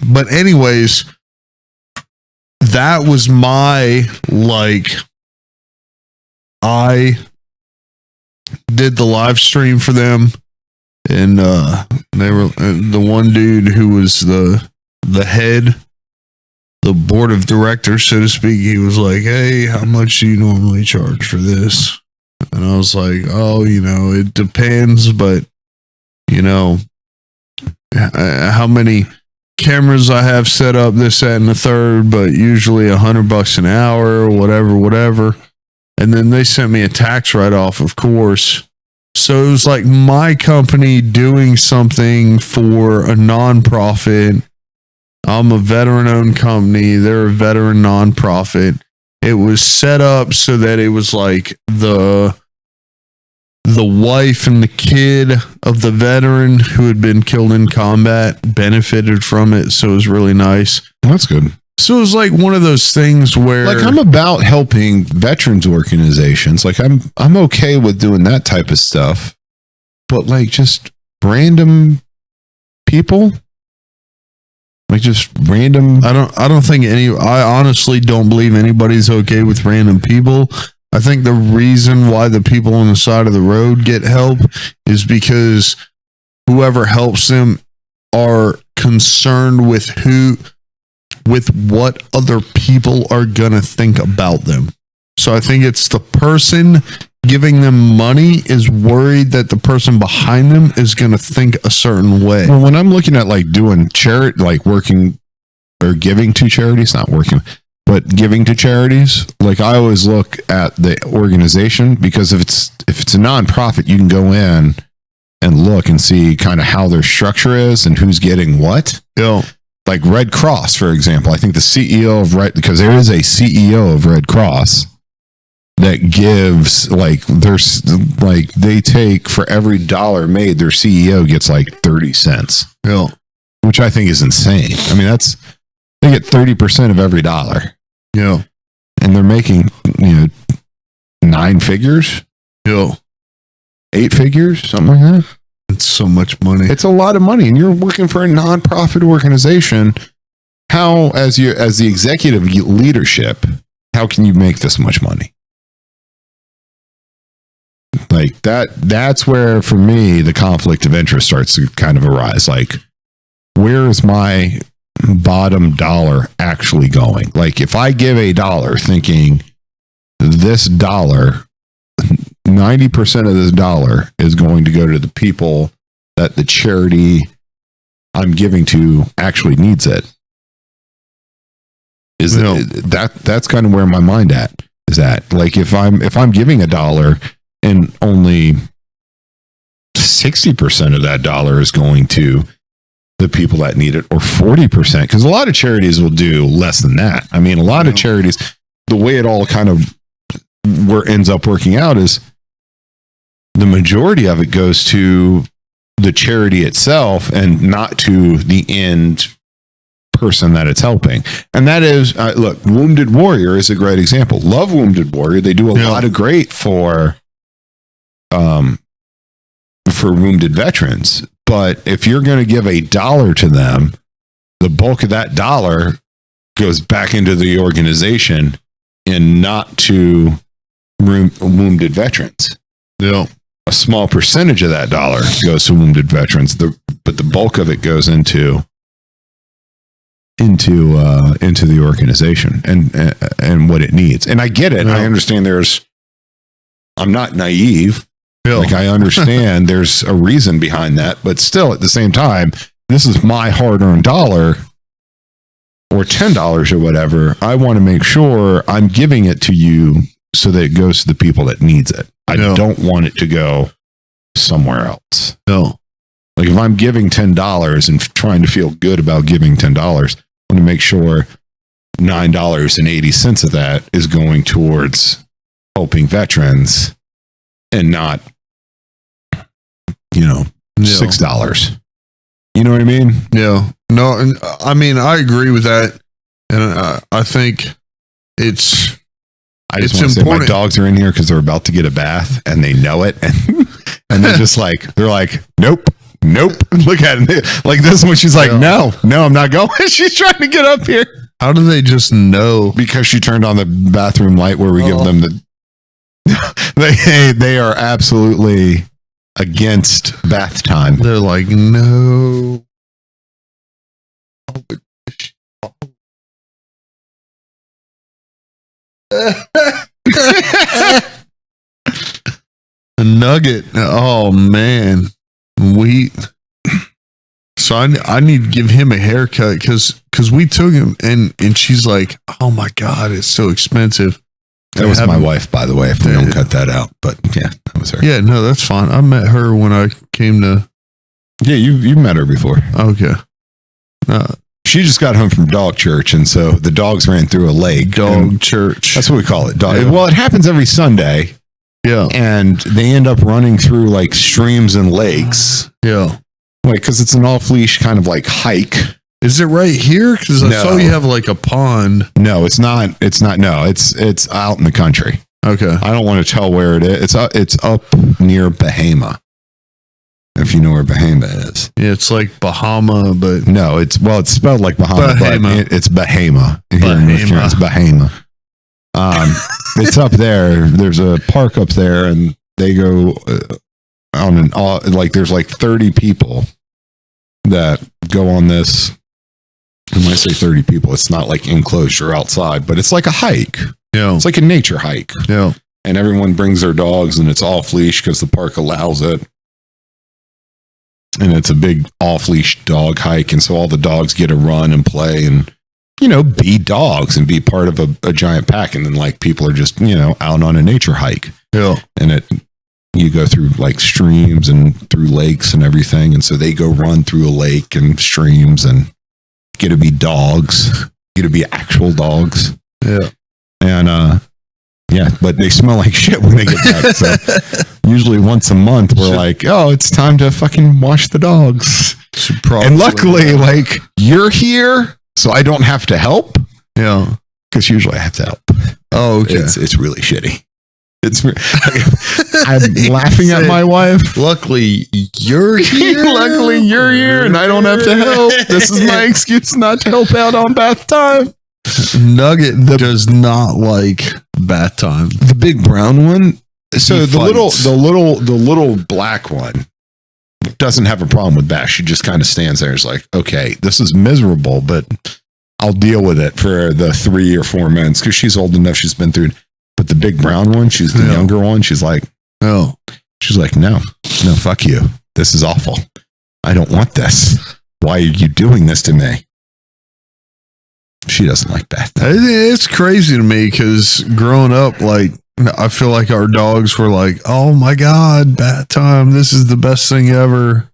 S1: But anyways, that was my, I did the live stream for them, and they were the one dude who was the head, the board of directors, so to speak. He was like, hey, how much do you normally charge for this? And I was like, oh, it depends, but how many cameras I have set up, this, that, and the third, but usually $100 an hour or whatever. And then they sent me a tax write-off, of course. So it was like my company doing something for a nonprofit. I'm a veteran-owned company. They're a veteran nonprofit. It was set up so that it was like the wife and the kid of the veteran who had been killed in combat benefited from it. So it was really nice.
S2: That's good.
S1: So it was like one of those things where,
S2: like, I'm about helping veterans organizations. Like I'm okay with doing that type of stuff, but like just random people, like just random.
S1: I don't think I honestly don't believe anybody's okay with random people. I think the reason why the people on the side of the road get help is because whoever helps them are concerned with what other people are going to think about them. So I think it's the person giving them money is worried that the person behind them is going to think a certain way.
S2: Well, when I'm looking at like doing charity, like working or giving to charities, not working, but giving to charities. Like I always look at the organization, because if it's a nonprofit, you can go in and look and see kind of how their structure is and who's getting what.
S1: Yeah.
S2: Like Red Cross, for example. I think the CEO of because there is a CEO of Red Cross that gives, like, there's like, they take for every dollar made, their CEO gets like 30 cents.
S1: Yeah.
S2: Which I think is insane. I mean, they get 30% of every dollar.
S1: Yeah.
S2: And they're making, 9 figures.
S1: Yeah.
S2: 8 figures, something like that.
S1: It's so much money.
S2: It's a lot of money, and you're working for a nonprofit organization. How, as the executive leadership, how can you make this much money? Like that's where, for me, the conflict of interest starts to kind of arise. Like, where is my bottom dollar actually going? Like, if I give $1 thinking this dollar, 90% of this dollar is going to go to the people that the charity I'm giving to actually needs it. That's kind of where my mind is at. Like, if I'm giving $1 and only 60% of that dollar is going to the people that need it, or 40%, because a lot of charities will do less than that. I mean, a lot of charities, the way it all kind of ends up working out is the majority of it goes to the charity itself and not to the end person that it's helping. And that is, look, Wounded Warrior is a great example. Love Wounded Warrior. They do a lot of great for wounded veterans. But if you're going to give $1 to them, the bulk of that dollar goes back into the organization and not to wounded veterans.
S1: Yeah.
S2: A small percentage of that dollar goes to wounded veterans, but the bulk of it goes into the organization and what it needs. And I get it. Yeah. I understand I'm not naive. Yeah. Like, I understand there's a reason behind that, but still, at the same time, this is my hard-earned dollar, or $10 or whatever. I want to make sure I'm giving it to you so that it goes to the people that needs it. I don't want it to go somewhere else. No. Like, if I'm giving $10 and trying to feel good about giving $10, I want to make sure $9.80 of that is going towards helping veterans and not, $6. You know what I mean?
S1: Yeah. No, I mean, I agree with that. And I think I just want to say my dogs are in here because they're about to get a bath and they know it. And they're just like, nope. Look at it. Like this one, she's like, no, I'm not going. She's trying to get up here. How do they just know?
S2: Because she turned on the bathroom light where we give them they are absolutely against bath time.
S1: They're like, no. A nugget. Oh man. So I need to give him a haircut because we took him and she's like, oh my God, it's so expensive.
S2: That was my wife, by the way, if we don't cut that out. But yeah, that was her.
S1: Yeah, no, that's fine. I met her when I came to.
S2: Yeah, you've met her before.
S1: Okay.
S2: She just got home from dog church, and so the dogs ran through a lake.
S1: Dog church.
S2: That's what we call it. Dog. Yeah. Well, it happens every Sunday.
S1: Yeah.
S2: And they end up running through like streams and lakes.
S1: Yeah.
S2: Like, because it's an off-leash kind of like hike.
S1: Is it right here? Because I saw you have like a pond.
S2: No, it's not. No, it's out in the country.
S1: Okay.
S2: I don't want to tell where it is. It's up near Bahama. If you know where Bahama is.
S1: Yeah, it's like Bahama, but
S2: no, it's spelled like Bahama, but it's Bahama. It's Bahama. It's up there. There's a park up there, and they go on there's like 30 people that go on this. When I say 30 people, it's not like enclosed or outside, but it's like a hike.
S1: Yeah.
S2: It's like a nature hike.
S1: Yeah.
S2: And everyone brings their dogs, and it's off leash because the park allows it. And it's a big off leash dog hike. And so all the dogs get to run and play and be dogs and be part of a giant pack. And then like people are just, out on a nature hike.
S1: Yeah.
S2: And you go through like streams and through lakes and everything. And so they go run through a lake and streams and get to be dogs, get to be actual dogs.
S1: Yeah.
S2: And, but they smell like shit when they get back. So usually once a month, we're like, oh, it's time to fucking wash the dogs. And luckily, like, you're here, so I don't have to help.
S1: Yeah.
S2: Because usually I have to help.
S1: Oh, okay.
S2: It's really shitty. I'm laughing at my wife.
S1: Luckily, you're here.
S2: Luckily, you're here, and I don't have to help. This is my excuse not to help out on bath time.
S1: Nugget does not like bath time.
S2: The big brown one. So the little black one doesn't have a problem with bath. She just kind of stands there. It's like, okay, this is miserable, but I'll deal with it for the 3 or 4 months because she's old enough. She's been through it. But the big brown one, she's the younger one. She's like, no, fuck you. This is awful. I don't want this. Why are you doing this to me? She doesn't like bath time.
S1: It's crazy to me because growing up, like, I feel like our dogs were like, oh my God, bath time. This is the best thing ever.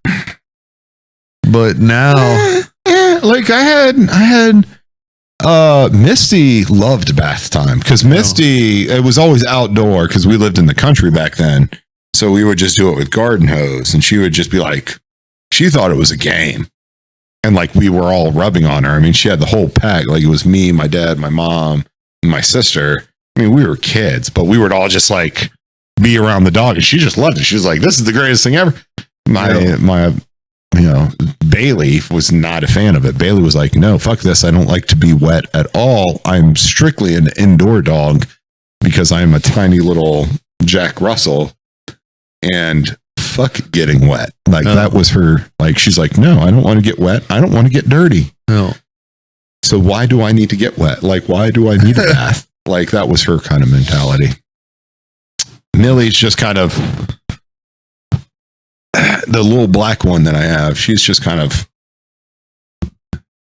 S1: But now,
S2: like I had Misty loved bath time because Misty, it was always outdoor because we lived in the country back then. So we would just do it with garden hose and she would just be like, she thought it was a game. And like we were all rubbing on her. I mean, she had the whole pack. Like it was me, my dad, my mom, and my sister. I mean, we were kids, but we would all just like be around the dog and she just loved it. She was like, this is the greatest thing ever. My Bailey was not a fan of it. Bailey was like, no, fuck this. I don't like to be wet at all. I'm strictly an indoor dog because I'm a tiny little Jack Russell and fuck getting wet. Like that was her, like, she's like, no, I don't want to get wet. I don't want to get dirty.
S1: No.
S2: So why do I need to get wet? Like, why do I need a bath? Like that was her kind of mentality. Millie's just kind of, the little black one that I have, she's just kind of,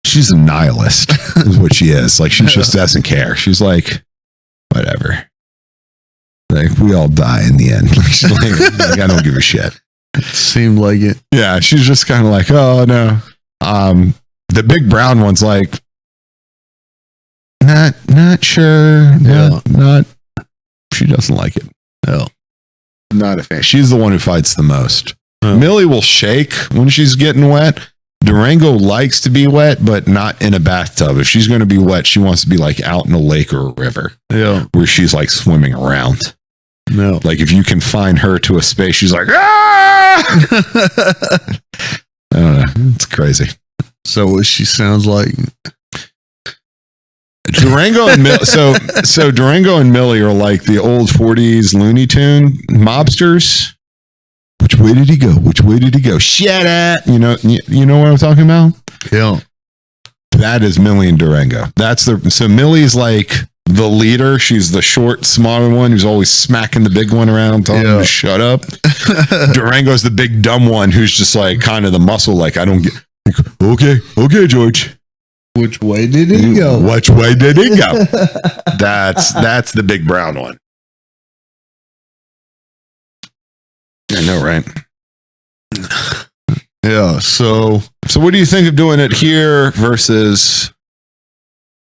S2: she's a nihilist is what she is. Like she just doesn't care. She's like, whatever. Like we all die in the end. She's like, I don't give a shit.
S1: Seemed like it.
S2: Yeah, she's just kind of like, oh no. The big brown one's like, not sure. Not. She doesn't like it.
S1: No,
S2: not a fan. She's the one who fights the most.
S1: Oh.
S2: Millie will shake when she's getting wet. Durango likes to be wet, but not in a bathtub. If she's going to be wet, she wants to be like out in a lake or a river.
S1: Yeah,
S2: where she's like swimming around.
S1: No,
S2: like if you can find her to a space, she's like, ah! I don't know. It's crazy.
S1: So what she sounds like.
S2: Durango and so Durango and Millie are like the old 40s Looney Tune mobsters. Which way did he go? Which way did he go? Shut up. You know what I'm talking about?
S1: Yeah.
S2: That is Millie and Durango. So Millie's like the leader. She's the short, smaller one who's always smacking the big one around, telling him to shut up. Durango's the big dumb one who's just like kind of the muscle, like I don't get okay, George.
S1: Which way did he go?
S2: Which way did he go? That's the big brown one. I know, right?
S1: Yeah. So
S2: what do you think of doing it here versus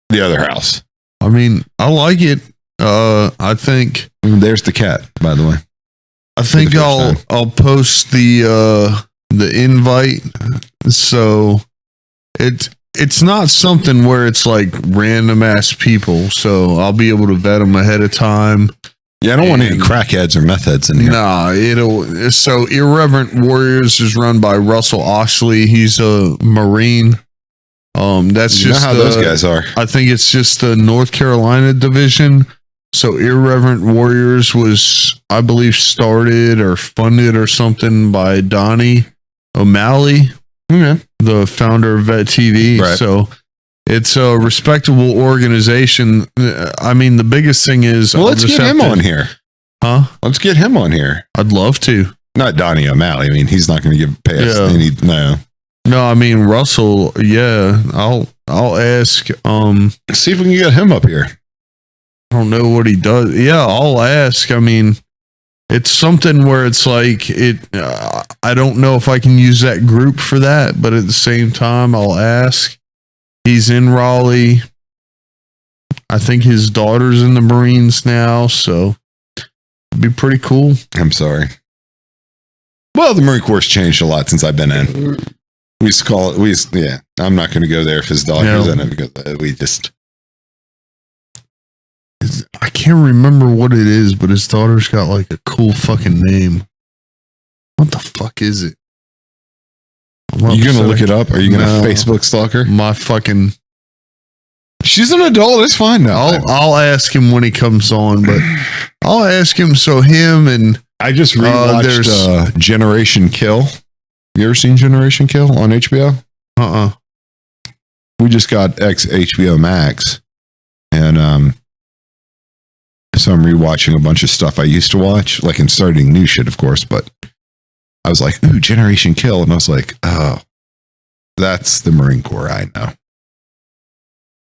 S2: the other house?
S1: I mean, I like it. I think
S2: there's the cat, by the way.
S1: I think I'll post the invite. So it's not something where it's like random ass people. So I'll be able to vet them ahead of time.
S2: Yeah, I don't want any crackheads or meth heads in here.
S1: Nah, so Irreverent Warriors is run by Russell Oxley. He's a Marine. That's just
S2: how those guys are.
S1: I think it's just the North Carolina division. So Irreverent Warriors was, I believe, started or funded or something by Donnie O'Malley, the founder of Vet TV.
S2: Right.
S1: So it's a respectable organization. I mean, the biggest thing is...
S2: Well, let's get him on here.
S1: Huh?
S2: Let's get him on here.
S1: I'd love to.
S2: Not Donnie O'Malley. I mean, he's not going to pay us any... No.
S1: No, I mean, Russell, yeah. I'll ask.
S2: See if we can get him up here.
S1: I don't know what he does. Yeah, I'll ask. I mean, it's something where it's like I don't know if I can use that group for that, but at the same time, I'll ask. He's in Raleigh. I think his daughter's in the Marines now, so it'd be pretty cool.
S2: I'm sorry. Well, the Marine Corps changed a lot since I've been in. We used to call it. Yeah. I'm not going to go there if his daughter's in it because we just.
S1: I can't remember what it is, but his daughter's got like a cool fucking name. What the fuck is it?
S2: You gonna look it up? Are you gonna Facebook stalk her?
S1: My fucking.
S2: She's an adult. It's fine now.
S1: I'll ask him when he comes on, but I'll ask him. So him and
S2: I just rewatched Generation Kill. You ever seen Generation Kill on HBO? We just got HBO Max, and so I'm rewatching a bunch of stuff I used to watch, like and starting new shit, of course. But I was like, "Ooh, Generation Kill," and I was like, "Oh, that's the Marine Corps I know."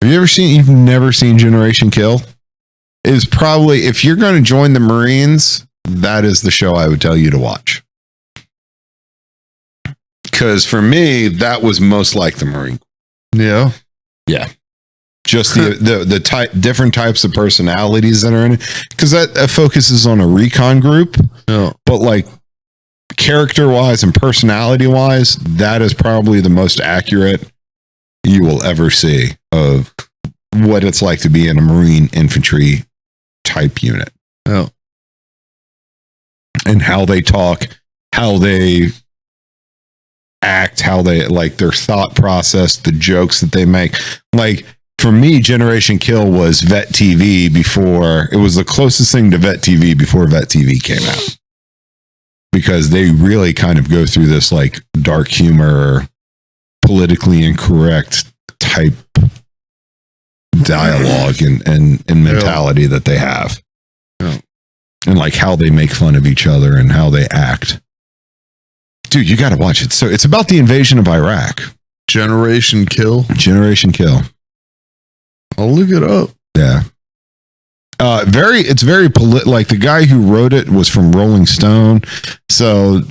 S2: You've never seen Generation Kill? It is probably, if you're going to join the Marines, that is the show I would tell you to watch. Because for me, that was most like the Marine Corps.
S1: Yeah.
S2: Yeah. Just the different types of personalities that are in it. Because that focuses on a recon group.
S1: Yeah.
S2: But like character-wise and personality-wise, that is probably the most accurate you will ever see of what it's like to be in a Marine infantry type unit.
S1: Oh.
S2: And how they talk, how they act, how they like their thought process, the jokes that they make. Like for me, Generation Kill was Vet TV before, it was the closest thing to Vet TV before Vet TV came out. Because they really kind of go through this like dark humor, politically incorrect type dialogue and mentality that they have.
S1: Yeah.
S2: And like how they make fun of each other and how they act. Dude, you got to watch it. So it's about the invasion of Iraq.
S1: Generation Kill.
S2: Generation Kill.
S1: I'll look it up.
S2: Yeah. It's very like the guy who wrote it was from Rolling Stone. So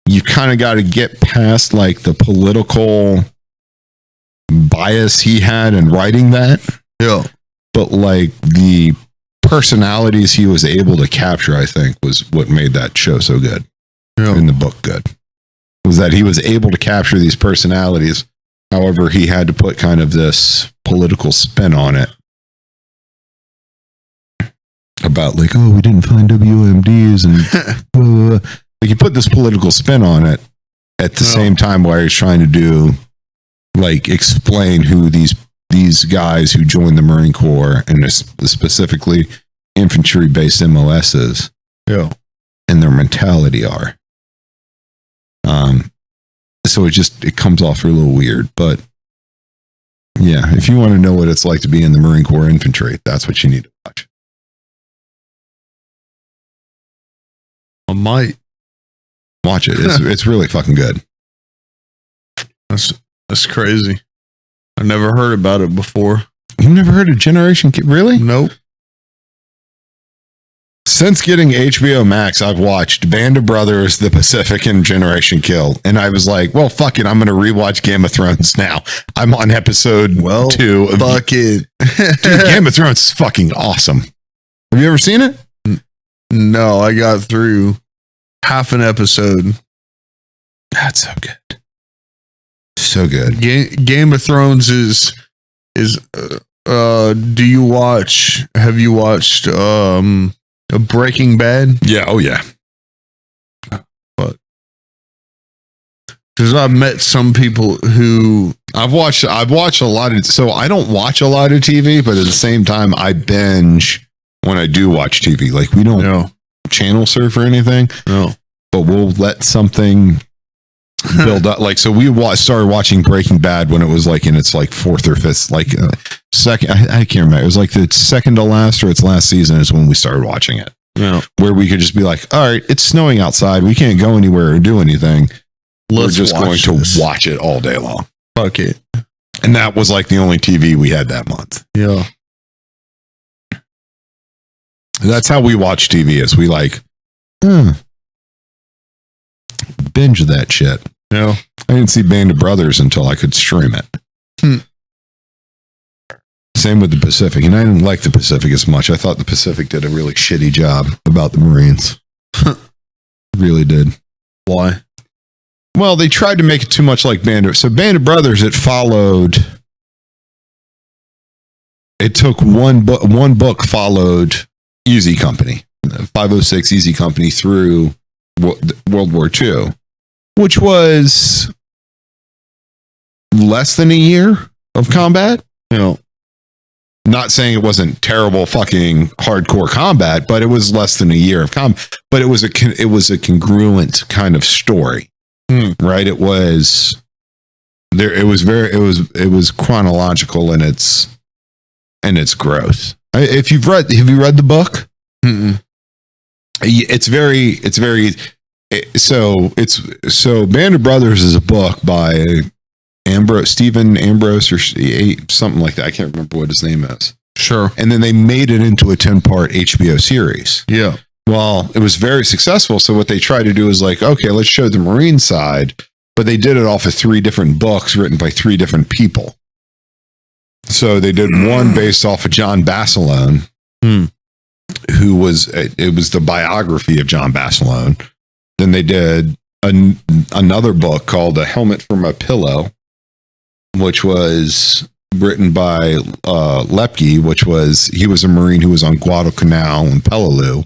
S2: you kind of got to get past like the political bias he had in writing that.
S1: Yeah.
S2: But like the personalities he was able to capture, I think, was what made that show so good.
S1: Yeah.
S2: In the book good. Was that he was able to capture these personalities. However, he had to put kind of this political spin on it. About like, oh, we didn't find WMDs and like he put this political spin on it at the same time while he's trying to do like explain who these guys who joined the Marine Corps and specifically infantry based MOSs and their mentality are. So it comes off a little weird, but yeah, if you want to know what it's like to be in the Marine Corps infantry, that's what you need to watch.
S1: I might
S2: watch it. It's really fucking good.
S1: That's crazy. I never heard about it before.
S2: You've never heard of Generation Kill? Really?
S1: Nope.
S2: Since getting HBO Max, I've watched Band of Brothers, The Pacific, and Generation Kill. And I was like, well, fuck it. I'm going to rewatch Game of Thrones now. I'm on episode 2.
S1: Fuck it.
S2: Dude, Game of Thrones is fucking awesome. Have you ever seen it?
S1: No, I got through half an episode.
S2: That's so good. So good.
S1: Game of Thrones is do you watch, have you watched Breaking Bad?
S2: Yeah, oh yeah.
S1: But because I've met some people who
S2: I've watched a lot of, so I don't watch a lot of TV, but at the same time I binge when I do watch TV. Like we don't channel surf or anything.
S1: No.
S2: But we'll let something build up. Like, so we started watching Breaking Bad when it was like in its like fourth or fifth, like second, I can't remember. It was like the second to last or its last season is when we started watching it.
S1: Yeah.
S2: Where we could just be like, all right, it's snowing outside. We can't go anywhere or do anything. We're just going to watch it all day long.
S1: Fuck it.
S2: And that was like the only TV we had that month.
S1: Yeah.
S2: That's how we watch TV, is we like, binge that shit.
S1: Yeah.
S2: I didn't see Band of Brothers until I could stream it. Same with the Pacific. And I didn't like the Pacific as much. I thought the Pacific did a really shitty job about the Marines. Really did.
S1: Why?
S2: Well, they tried to make it too much like Band of... So Band of Brothers, it took one book followed Easy Company, 506 Easy Company through World War II, which was less than a year of combat. You know, not saying it wasn't terrible fucking hardcore combat, but it was less than a year of combat. But it was a congruent kind of story, right? It was there. It was chronological in its growth. Have you read the book?
S1: Mm-mm.
S2: So Band of Brothers is a book by Stephen Ambrose or something like that. I can't remember what his name is.
S1: Sure.
S2: And then they made it into a 10-part HBO series.
S1: Yeah.
S2: Well, it was very successful. So what they tried to do is like, okay, let's show the Marine side, but they did it off of 3 different books written by 3 different people. So they did one based off of John Basilone, who was the biography of John Basilone. Then they did another book called A Helmet from a Pillow, which was written by Lepke, he was a Marine who was on Guadalcanal and Peleliu.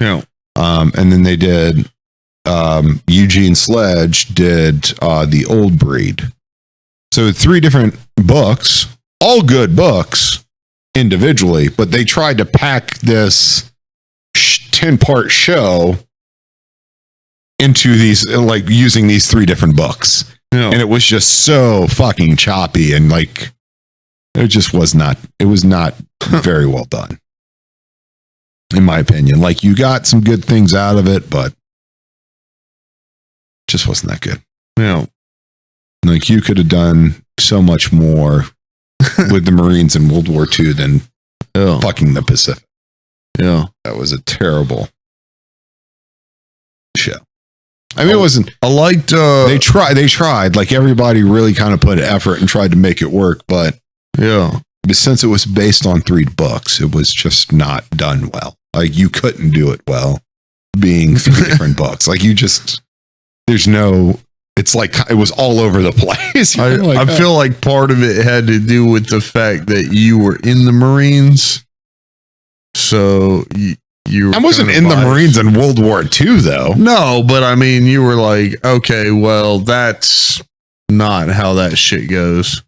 S1: Yeah.
S2: And then they did Eugene Sledge did The Old Breed. So 3 different books, all good books individually, but they tried to pack this 10-part show into these, like using these 3 different books.
S1: Yeah.
S2: And it was just so fucking choppy and like, it was not very well done. In my opinion, like you got some good things out of it, but it just wasn't that good.
S1: Yeah.
S2: Like you could have done so much more with the Marines in World War II than fucking the Pacific.
S1: Yeah.
S2: That was a terrible show. I mean, it wasn't.
S1: I liked.
S2: They tried. Like everybody really kind of put effort and tried to make it work, but since it was based on 3 books, it was just not done well. Like you couldn't do it well, being 3 different books. Like it's like it was all over the place.
S1: I feel like part of it had to do with the fact that you were in the Marines, so I
S2: wasn't in the Marines in World War II, though.
S1: No, but I mean, you were like, okay, well, that's not how that shit goes.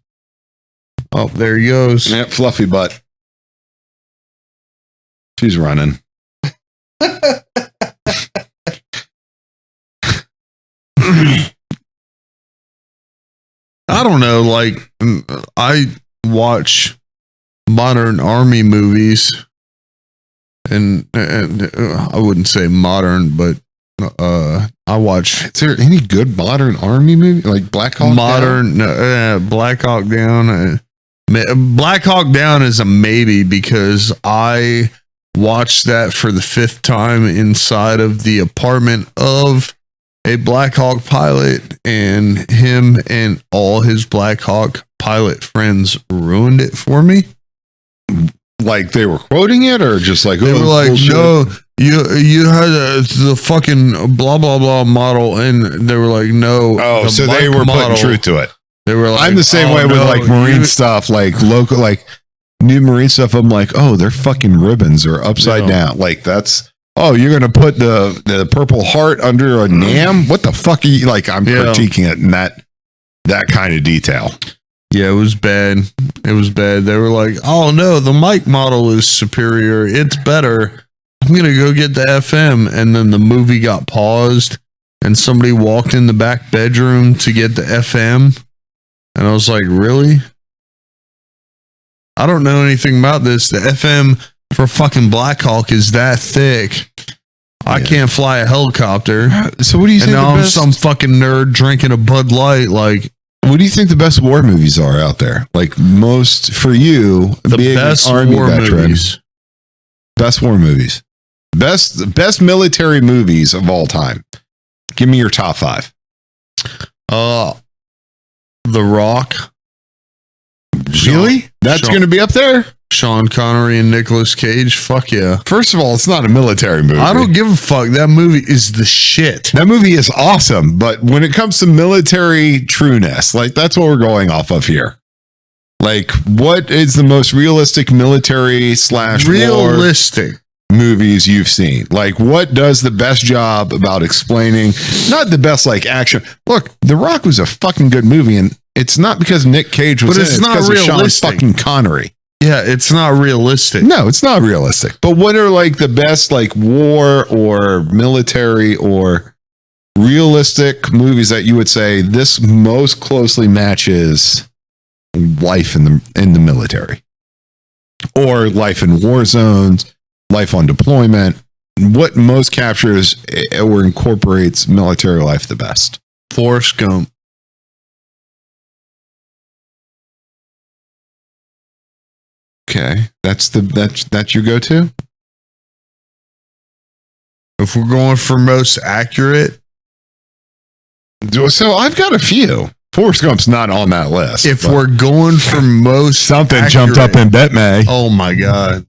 S1: Oh, there he goes.
S2: Yeah, fluffy butt. She's running.
S1: I don't know. Like, I watch modern army movies. And I wouldn't say modern, but I watch.
S2: Is there any good modern army movie like Black Hawk Down?
S1: Black Hawk Down? Black Hawk Down is a maybe because I watched that for the 5th time inside of the apartment of a Black Hawk pilot, and him and all his Black Hawk pilot friends ruined it for me.
S2: Like they were quoting it, or just like
S1: they were like, bullshit. No, you had the fucking blah blah blah model, and they were like, no.
S2: Oh, so they were putting truth to it.
S1: They were like,
S2: I'm the same way with like Marine stuff, like local, like new Marine stuff. I'm like, oh, their fucking ribbons are upside down. Like that's. Oh, you're gonna put the Purple Heart under a NAM? What the fuck are you like? I'm critiquing it in that kind of detail.
S1: Yeah, it was bad. It was bad. They were like, oh no, the mic model is superior. It's better. I'm going to go get the FM. And then the movie got paused and somebody walked in the back bedroom to get the FM. And I was like, really? I don't know anything about this. The FM for fucking Black Hawk is that thick. I can't fly a helicopter.
S2: So what do you say?
S1: And now I'm some fucking nerd drinking a Bud Light. Like,
S2: What do you think the best war movies are out there? Like most for you,
S1: The
S2: being
S1: best
S2: an Army
S1: war
S2: veteran,
S1: movies.
S2: best war movies, best military movies of all time. Give me your top 5.
S1: The Rock.
S2: Really? That's
S1: Sean-
S2: going to be up there?
S1: Sean Connery and Nicolas Cage. Fuck yeah.
S2: First of all, it's not a military movie.
S1: I don't give a fuck. That movie is the shit.
S2: That movie is awesome, but when it comes to military trueness, like that's what we're going off of here. Like, what is the most realistic military / war
S1: Realistic.
S2: movies you've seen? Like, what does the best job about explaining? Not the best like action. Look, The Rock was a fucking good movie, and it's not because Nick Cage was
S1: But
S2: in
S1: it's
S2: it.
S1: not
S2: because of Sean
S1: realistic.
S2: fucking Connery.
S1: Yeah, it's not realistic.
S2: No, it's not realistic. But what are like the best like war or military or realistic movies that you would say this most closely matches life in the military or life in war zones, life on deployment? What most captures or incorporates military life the best?
S1: Forrest Gump.
S2: Okay, that's your go-to.
S1: If we're going for most accurate,
S2: So I've got a few. Forrest Gump's not on that list.
S1: if
S2: but
S1: we're going for most
S2: something
S1: accurate,
S2: jumped up in Bet May.
S1: Oh my god.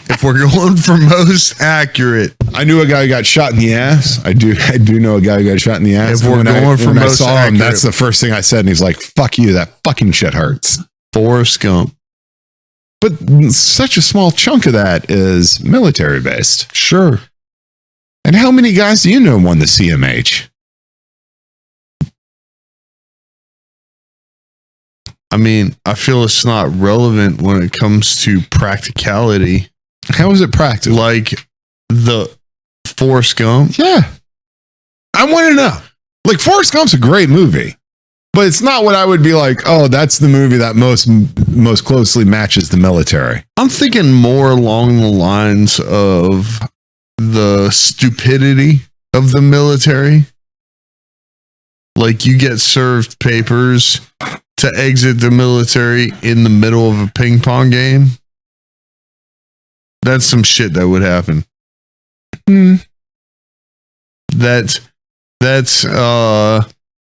S1: If we're going for most accurate,
S2: I knew a guy who got shot in the ass. I do know a guy who got shot in the ass.
S1: If we're
S2: And
S1: going for
S2: when I
S1: most
S2: saw him,
S1: accurate-
S2: that's the first thing I said, and he's like, "Fuck you, that fucking shit hurts."
S1: Forrest Gump.
S2: But such a small chunk of that is military based.
S1: Sure.
S2: And how many guys do you know won the CMH?
S1: I mean, I feel it's not relevant when it comes to practicality.
S2: How is it practical?
S1: Like the Forrest Gump.
S2: Yeah, I want to know. Like Forrest Gump's a great movie, but it's not what I would be like. Oh, that's the movie that most closely matches the military.
S1: I'm thinking more along the lines of the stupidity of the military. Like you get served papers to exit the military in the middle of a ping pong game. That's some shit that would happen. That's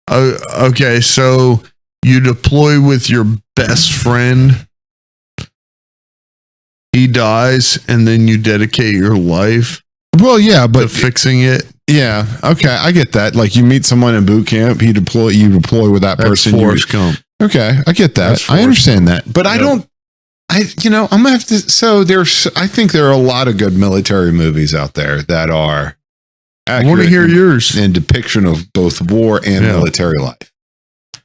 S1: okay, so you deploy with your best friend. He dies and then you dedicate your life
S2: Well, yeah,
S1: to
S2: but
S1: fixing it.
S2: yeah, okay, I get that. Like you meet someone in boot camp, you deploy with that
S1: That's
S2: person.
S1: Forrest Gump.
S2: Okay, I get that.
S1: That's
S2: I understand that, but I
S1: Yep.
S2: don't. I'm gonna have to. So I think there are a lot of good military movies out there that are.
S1: I want to hear yours.
S2: in depiction of both war and
S1: Yeah.
S2: military life.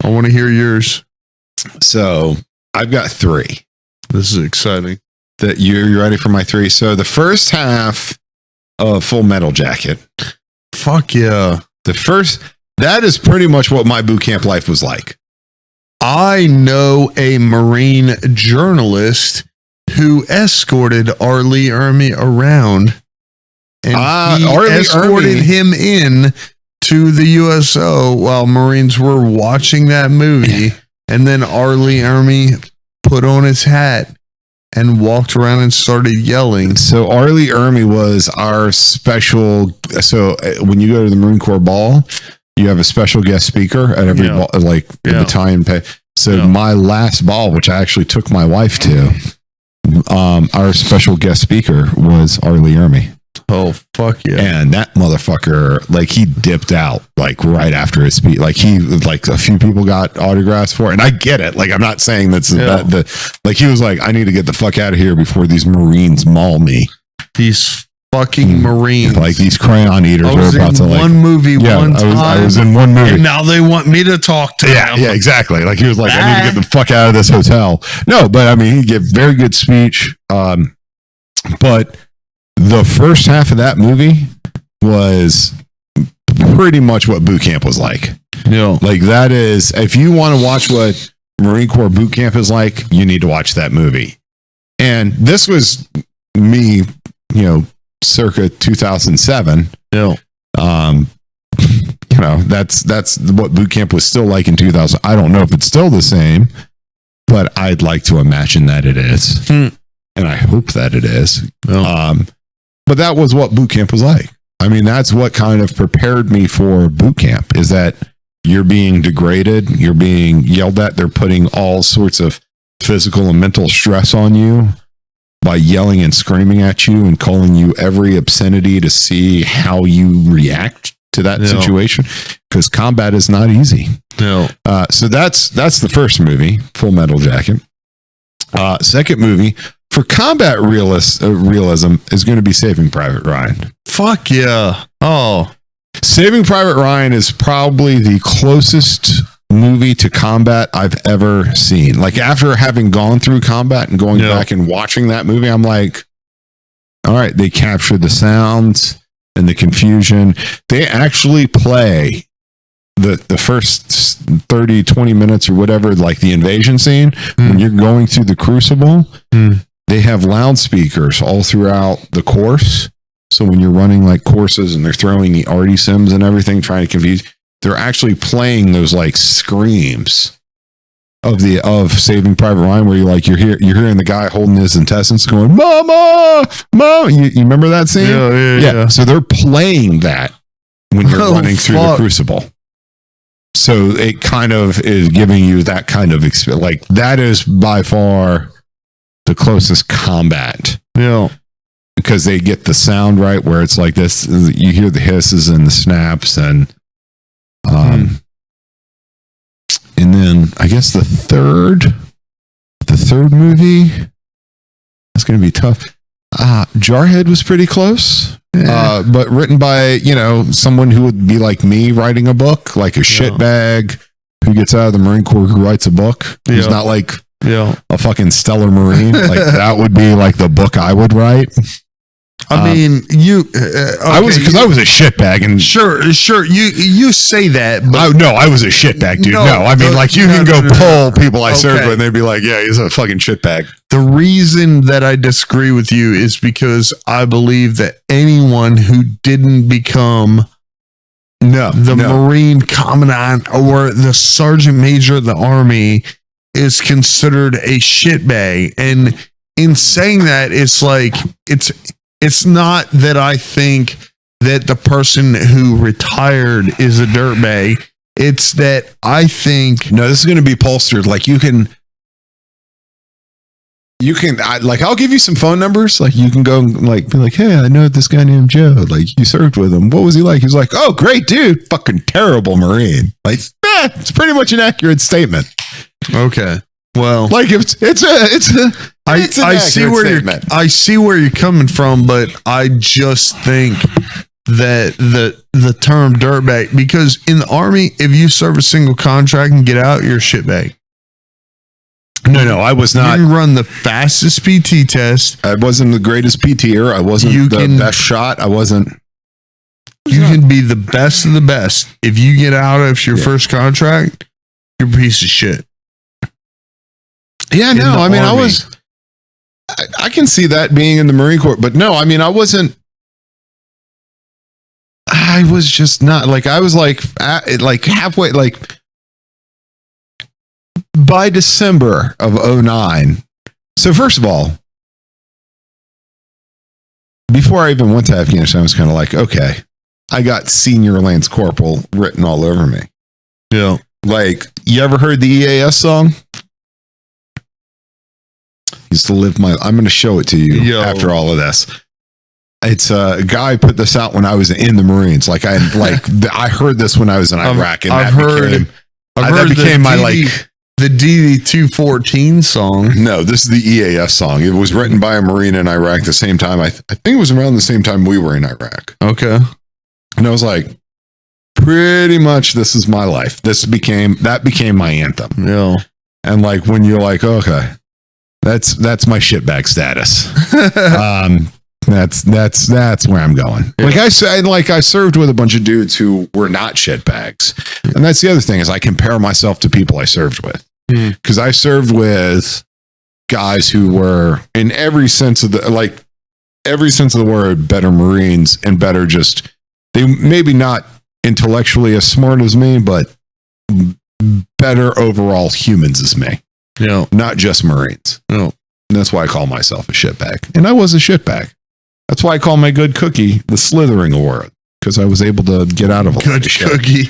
S1: I want to hear yours.
S2: So I've got 3.
S1: This is exciting.
S2: That you're ready for my 3. So the first half of Full Metal Jacket.
S1: Fuck yeah.
S2: That is pretty much what my boot camp life was like.
S1: I know a Marine journalist who escorted R. Lee Ermey around, and he
S2: R. Lee
S1: escorted
S2: Ermey.
S1: him in to the USO while Marines were watching that movie. And then R. Lee Ermey put on his hat and walked around and started yelling.
S2: So R. Lee Ermey was our special. So when you go to the Marine Corps ball, you have a special guest speaker at every
S1: Yeah.
S2: ball, like the
S1: Yeah.
S2: battalion pay. So
S1: Yeah.
S2: my last ball, which I actually took my wife to, our special guest speaker was R. Lee Ermey.
S1: Oh, fuck yeah.
S2: And that motherfucker, like he dipped out like right after his speech. Like a few people got autographs for it. And I get it. Like I'm not saying like he was like, I need to get the fuck out of here before these Marines maul me.
S1: These fucking Marines.
S2: Like these crayon eaters
S1: I
S2: are
S1: was
S2: about
S1: in
S2: to like.
S1: one movie one time.
S2: I was in one movie.
S1: And now they want me to talk to them.
S2: Yeah, exactly. Like he was like, I need to get the fuck out of this hotel. No, but I mean, he gave very good speech. But the first half of that movie was pretty much what boot camp was like.
S1: Yeah.
S2: Like that is, if you want to watch what Marine Corps boot camp is like, you need to watch that movie. And this was me, circa 2007.
S1: Yeah.
S2: know, that's what boot camp was still like in 2000. I don't know if it's still the same, but I'd like to imagine that it is. And I hope that it is. But that was what boot camp was like. I mean, that's what kind of prepared me for boot camp, is that you're being degraded, you're being yelled at, they're putting all sorts of physical and mental stress on you by yelling and screaming at you and calling you every obscenity to see how you react to that situation, because combat is not easy. So that's the first movie, Full Metal Jacket. Second movie for combat realism is going to be Saving Private Ryan.
S1: Fuck yeah. Oh,
S2: Saving Private Ryan is probably the closest movie to combat I've ever seen. Like, after having gone through combat and going back and watching that movie, I'm like, all right, they capture the sounds and the confusion. They actually play the first 30, 20 minutes or whatever, like the invasion scene, when you're going through the Crucible, they have loudspeakers all throughout the course. So when you're running like courses and they're throwing the arty sims and everything, trying to confuse, they're actually playing those like screams of Saving Private Ryan, where you're hearing the guy holding his intestines going, "Mama, Mama." You remember that scene? Yeah. So they're playing that when you're running through the Crucible. So it kind of is giving you that kind of experience. Like, that is by far the closest combat.
S1: Yeah.
S2: Because they get the sound right, where it's like this, you hear the hisses and the snaps, and then I guess the third movie, that's going to be tough. Jarhead was pretty close, but written by, someone who would be like me writing a book, like a shitbag who gets out of the Marine Corps, who writes a book. He's not like a fucking stellar Marine. Like, that would be like the book I would write.
S1: I mean, you.
S2: I was a shitbag, and
S1: sure. You say that, but
S2: I was a shitbag, dude. I mean, like, you can go poll people I served with, and they'd be like, "Yeah, he's a fucking shitbag."
S1: The reason that I disagree with you is because I believe that anyone who didn't become Marine Commandant or the Sergeant Major of the Army is considered a shitbag. And in saying that, it's like it's not that I think that the person who retired is a dirtbag. It's that I think...
S2: No, this is going to be bolstered. Like, I'll give you some phone numbers. Like, you can go and like be like, "Hey, I know this guy named Joe. Like, you served with him. What was he like?" He's like, "Oh, great dude. Fucking terrible Marine." Like, it's pretty much an accurate statement.
S1: Okay. Well,
S2: like,
S1: I see where you're coming from, but I just think that the term dirtbag, because in the Army, if you serve a single contract and get out, you're a shitbag.
S2: No, I was not.
S1: You can run the fastest PT test.
S2: I wasn't the greatest PTer. I wasn't the best shot. I wasn't.
S1: You can be the best of the best. If you get out of your first contract, you're a piece of shit.
S2: Yeah, no, I mean, Army. I can see that being in the Marine Corps, but no, I mean, I was just not, like, I was like halfway, like, by December of 2009. So first of all, before I even went to Afghanistan, I was kind of like, okay, I got Senior Lance Corporal written all over me.
S1: Yeah.
S2: Like, you ever heard the EAS song? Used to live I'm going to show it to you after all of this. It's a guy put this out when I was in the Marines. Like, I heard this when I was in Iraq, and that became my
S1: the DD-214 song.
S2: No, this is the EAS song. It was written by a Marine in Iraq the same time. I think it was around the same time we were in Iraq.
S1: Okay.
S2: And I was like, pretty much this is my life. That became my anthem.
S1: Yeah.
S2: And like, when you're like, okay, that's my shitbag status. That's where I'm going. Yeah. I served with a bunch of dudes who were not shitbags. And that's the other thing, is I compare myself to people I served with. Because I served with guys who were, in every sense of the word, better Marines, and better, just, they maybe not intellectually as smart as me, but better overall humans as me.
S1: Yeah.
S2: Not just Marines.
S1: Yeah.
S2: And that's why I call myself a shitbag. And I was a shitbag. That's why I call my good cookie the Slithering Award, because I was able to get out of a lot
S1: Good
S2: of shit.
S1: cookie.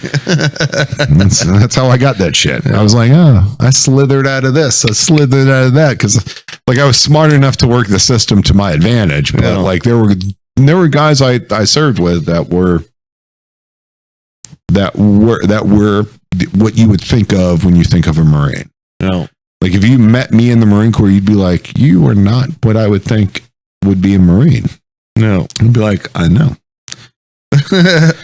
S2: That's how I got that shit. I was like, oh, I slithered out of this. I slithered out of that, because like I was smart enough to work the system to my advantage. But like there were guys I served with that were what you would think of when you think of a Marine.
S1: No.
S2: Like if you met me in the Marine Corps, you'd be like, you are not what I would think would be a Marine.
S1: No.
S2: I'd be like, I know. That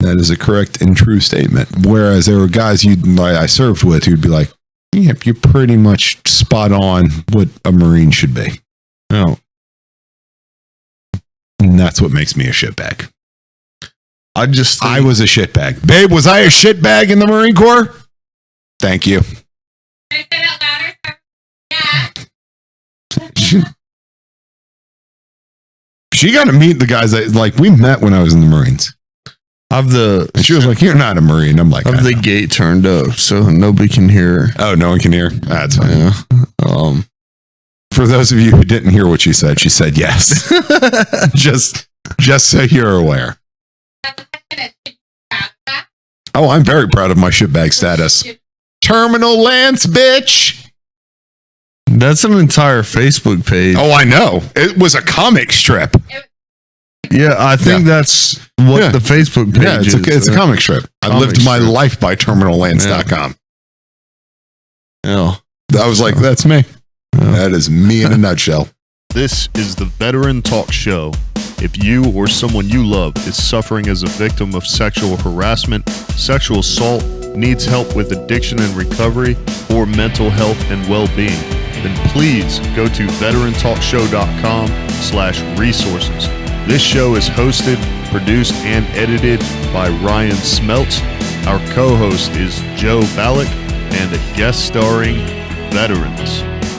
S2: is a correct and true statement. Whereas there were guys I served with who'd be like, yeah, you're pretty much spot on what a Marine should be.
S1: No.
S2: And that's what makes me a shitbag.
S1: I
S2: was a shitbag. Babe, was I a shitbag in the Marine Corps? Thank you.
S3: Can I say that louder? Yeah.
S2: She got to meet the guys that, like, we met when I was in the Marines.
S1: And
S2: she was like, you're not a Marine. I'm like,
S1: I have the gate turned up so nobody can hear.
S2: Oh, no one can hear? That's fine.
S1: Yeah.
S2: For those of you who didn't hear what she said yes. just so you're aware. Oh, I'm very proud of my shitbag status. Terminal Lance, bitch.
S1: That's an entire Facebook page.
S2: Oh, I know. It was a comic strip.
S1: Yeah, I think that's what the Facebook page is.
S2: It's a comic strip. I lived my life by terminallance.com.
S1: Yeah.
S2: I was like, that's me. Yeah. That is me in a nutshell.
S4: This is the Veteran Talk Show. If you or someone you love is suffering as a victim of sexual harassment, sexual assault, needs help with addiction and recovery, or mental health and well-being, then please go to veterantalkshow.com/resources. This show is hosted, produced, and edited by Ryan Smeltz. Our co-host is Joe Ballack, and a guest starring veterans.